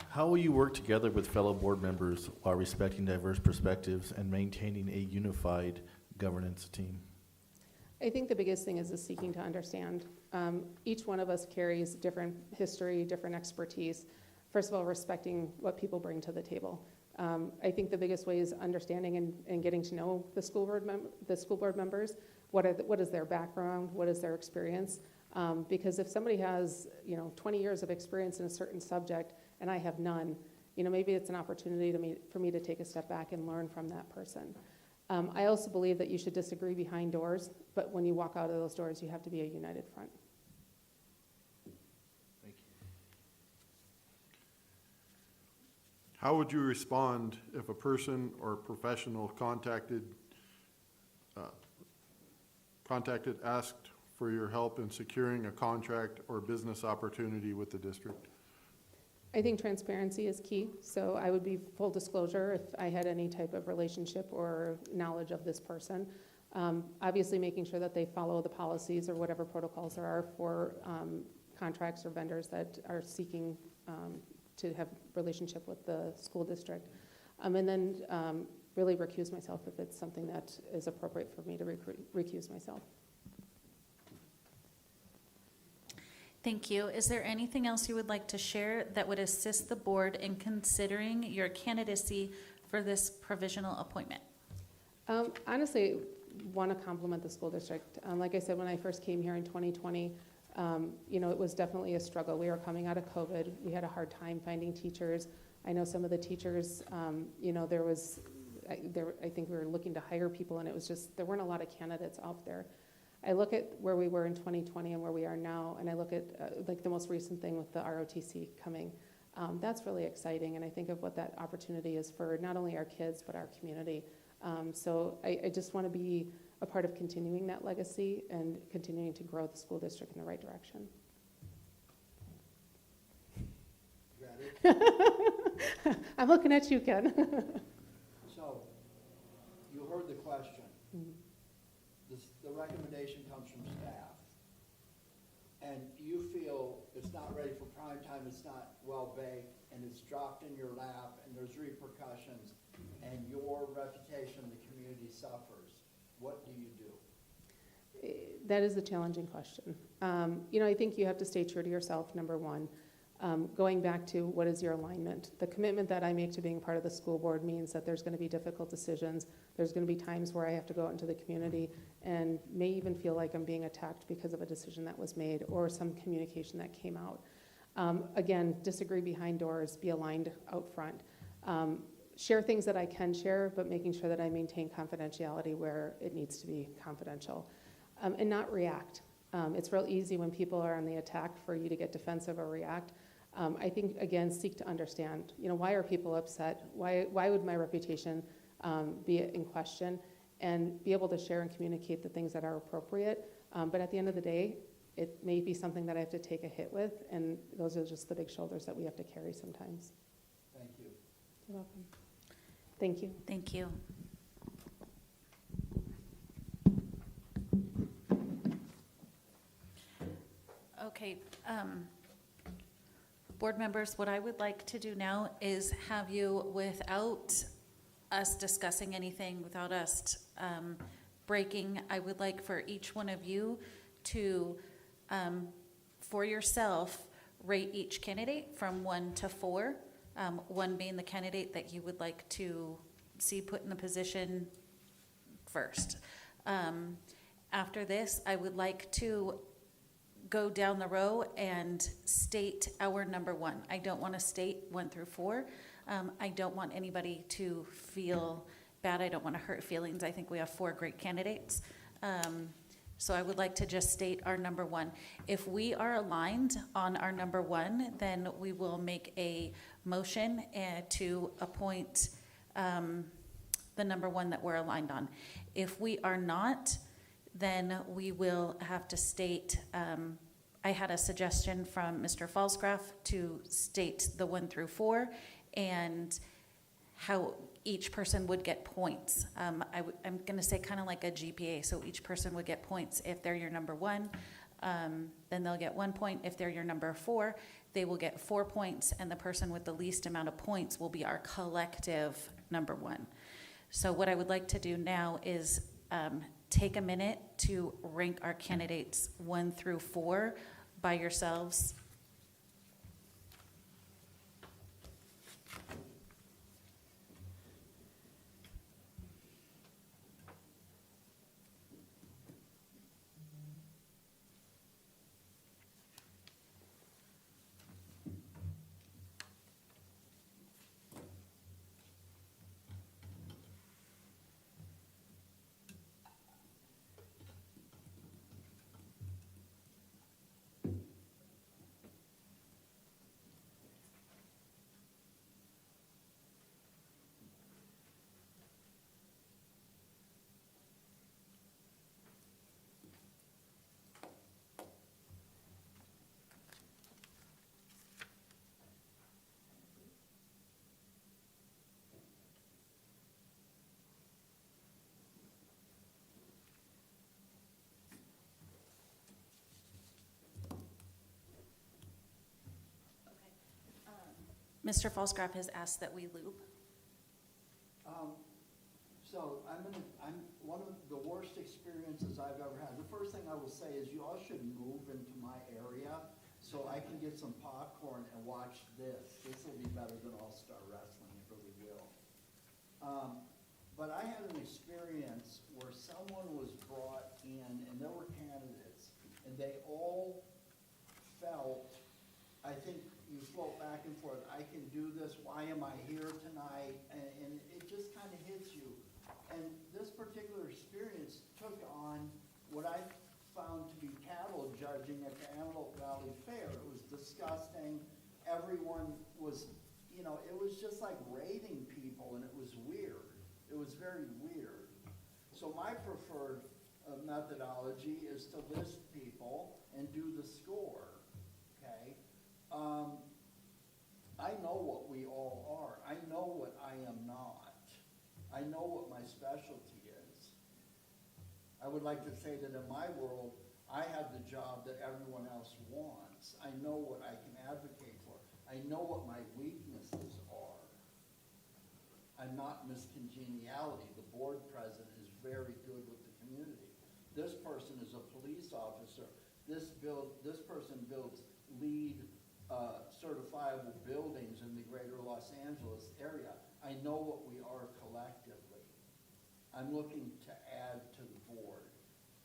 How will you work together with fellow board members while respecting diverse perspectives and maintaining a unified governance team? I think the biggest thing is seeking to understand. Each one of us carries different history, different expertise. First of all, respecting what people bring to the table. I think the biggest way is understanding and getting to know the school board members. What is their background? What is their experience? Because if somebody has, you know, 20 years of experience in a certain subject and I have none, you know, maybe it's an opportunity for me to take a step back and learn from that person. I also believe that you should disagree behind doors, but when you walk out of those doors, you have to be a united front. Thank you. How would you respond if a person or professional asked for your help in securing a contract or business opportunity with the district? I think transparency is key, so I would be full disclosure if I had any type of relationship or knowledge of this person. Obviously making sure that they follow the policies or whatever protocols there are for contracts or vendors that are seeking to have relationship with the school district. And then really recuse myself if it's something that is appropriate for me to recuse myself. Thank you. Is there anything else you would like to share that would assist the board in considering your candidacy for this provisional appointment? Honestly, want to compliment the school district. Like I said, when I first came here in 2020, you know, it was definitely a struggle. We were coming out of COVID. We had a hard time finding teachers. I know some of the teachers, you know, I think we were looking to hire people, and it was just, there weren't a lot of candidates out there. I look at where we were in 2020 and where we are now, and I look at like the most recent thing with the ROTC coming. That's really exciting, and I think of what that opportunity is for not only our kids, but our community. So I just want to be a part of continuing that legacy and continuing to grow the school district in the right direction. Is that it? I'm looking at you, Ken. So, you heard the question. The recommendation comes from staff. And you feel it's not ready for prime time, it's not well-baked, and it's dropped in your lap, and there's repercussions, and your reputation in the community suffers. What do you do? That is a challenging question. I think you have to stay true to yourself, number one. Going back to what is your alignment? The commitment that I make to being part of the school board means that there's going to be difficult decisions. There's going to be times where I have to go out into the community and may even feel like I'm being attacked because of a decision that was made or some communication that came out. Again, disagree behind doors, be aligned out front. Share things that I can share, but making sure that I maintain confidentiality where it needs to be confidential. And not react. It's real easy when people are on the attack for you to get defensive or react. I think, again, seek to understand, why are people upset? Why would my reputation be in question? And be able to share and communicate the things that are appropriate. But at the end of the day, it may be something that I have to take a hit with, and those are just the big shoulders that we have to carry sometimes. Thank you. You're welcome. Thank you. Thank you. Okay, board members, what I would like to do now is have you, without us discussing anything, without us breaking, I would like for each one of you to, for yourself, rate each candidate from 1 to 4, 1 being the candidate that you would like to see put in the position first. After this, I would like to go down the row and state our number 1. I don't want to state 1 through 4. I don't want anybody to feel bad. I don't want to hurt feelings. I think we have 4 great candidates. So I would like to just state our number 1. If we are aligned on our number 1, then we will make a motion to appoint the number 1 that we're aligned on. If we are not, then we will have to state, I had a suggestion from Mr. Falsgraf to state the 1 through 4 and how each person would get points. I'm going to say kind of like a GPA, so each person would get points. If they're your number 1, then they'll get 1 point. If they're your number 4, they will get 4 points, and the person with the least amount of points will be our collective number 1. So what I would like to do now is take a minute to rank our candidates 1 through 4 by yourselves. Mr. Falsgraf has asked that we loop. So I'm one of the worst experiences I've ever had. The first thing I will say is you all should move into my area so I can get some popcorn and watch this. This will be better than All-Star Wrestling, it really will. But I had an experience where someone was brought in and there were candidates and they all felt, I think you float back and forth, I can do this, why am I here tonight? And it just kind of hits you. And this particular experience took on what I found to be cattle judging at the Antelope Valley Fair. It was disgusting. Everyone was, it was just like rating people, and it was weird. It was very weird. So my preferred methodology is to list people and do the score, okay? I know what we all are. I know what I am not. I know what my specialty is. I would like to say that in my world, I have the job that everyone else wants. I know what I can advocate for. I know what my weaknesses are. I'm not miscongeniality. The board president is very good with the community. This person is a police officer. This person builds LEED certifiable buildings in the greater Los Angeles area. I know what we are collectively. I'm looking to add to the board.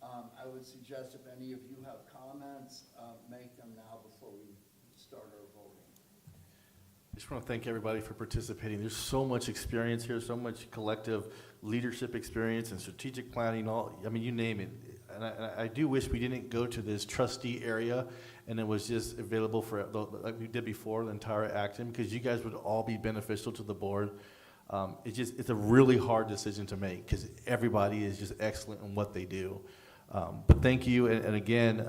I would suggest if any of you have comments, make them now before we start our voting. I just want to thank everybody for participating. There's so much experience here, so much collective leadership experience and strategic planning, you name it. And I do wish we didn't go to this trustee area and it was just available for, like we did before, the entire Acton, because you guys would all be beneficial to the board. It's a really hard decision to make because everybody is just excellent in what they do. But thank you, and again,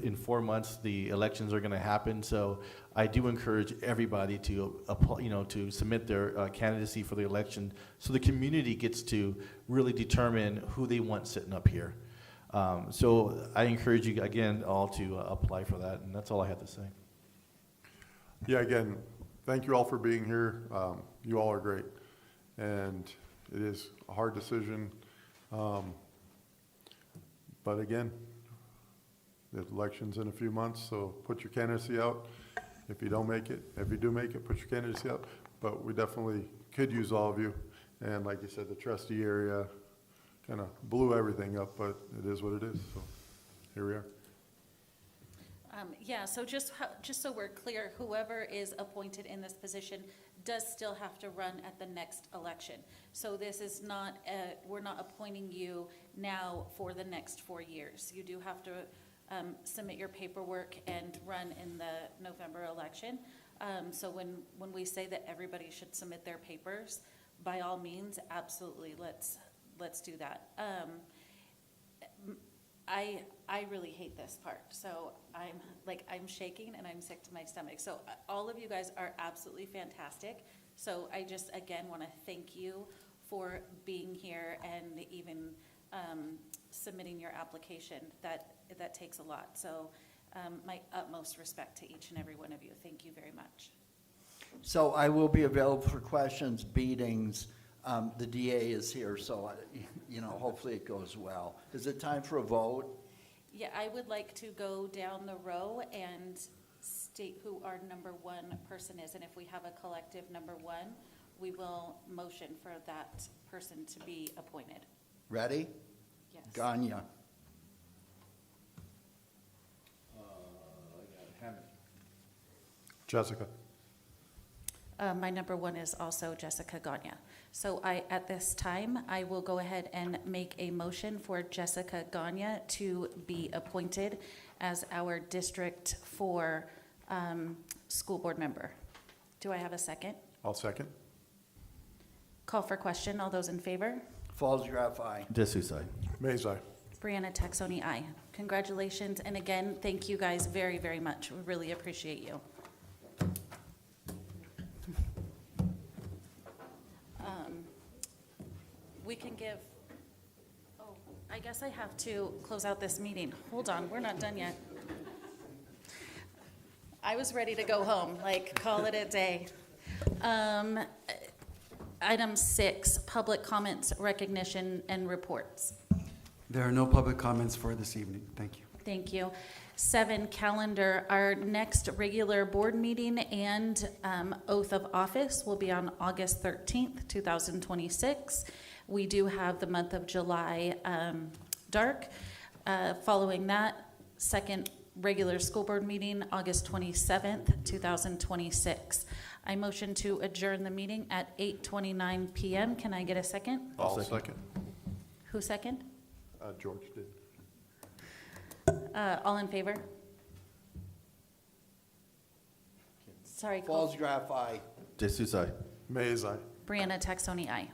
in 4 months, the elections are gonna happen, so I do encourage everybody to apply, to submit their candidacy for the election, so the community gets to really determine who they want sitting up here. So I encourage you, again, all to apply for that, and that's all I have to say. Yeah, again, thank you all for being here. You all are great. And it is a hard decision. But again, the election's in a few months, so put your candidacy out. If you don't make it, if you do make it, put your candidacy out. But we definitely could use all of you. And like you said, the trustee area kind of blew everything up, but it is what it is. So here we are. Yeah, so just so we're clear, whoever is appointed in this position does still have to run at the next election. So this is not, we're not appointing you now for the next 4 years. You do have to submit your paperwork and run in the November election. So when we say that everybody should submit their papers, by all means, absolutely, let's do that. I really hate this part, so I'm shaking and I'm sick to my stomach. So all of you guys are absolutely fantastic. So I just again want to thank you for being here and even submitting your application. That takes a lot. So my utmost respect to each and every one of you. Thank you very much. So I will be available for questions, beatings. The DA is here, so hopefully it goes well. Is it time for a vote? Yeah, I would like to go down the row and state who our number one person is. And if we have a collective number one, we will motion for that person to be appointed. Ready? Yes. Ganya. Jessica. My number one is also Jessica Ganya. So at this time, I will go ahead and make a motion for Jessica Ganya to be appointed as our District 4 school board member. Do I have a second? I'll second. Call for question. All those in favor? Falls Graph, aye. Dulce, aye. Mays, aye. Brianna Taxoni, aye. Congratulations, and again, thank you guys very, very much. We really appreciate you. We can give, I guess I have to close out this meeting. Hold on, we're not done yet. I was ready to go home, call it a day. Item 6, public comments, recognition, and reports. There are no public comments for this evening. Thank you. Thank you. 7, calendar. Our next regular board meeting and oath of office will be on August 13th, 2026. We do have the month of July dark. Following that, second regular school board meeting, August 27th, 2026. I motion to adjourn the meeting at 8:29 p.m. Can I get a second? I'll second. Who second? George did. All in favor? Sorry, Falls Graph, aye. Dulce, aye. Mays, aye. Brianna Taxoni, aye.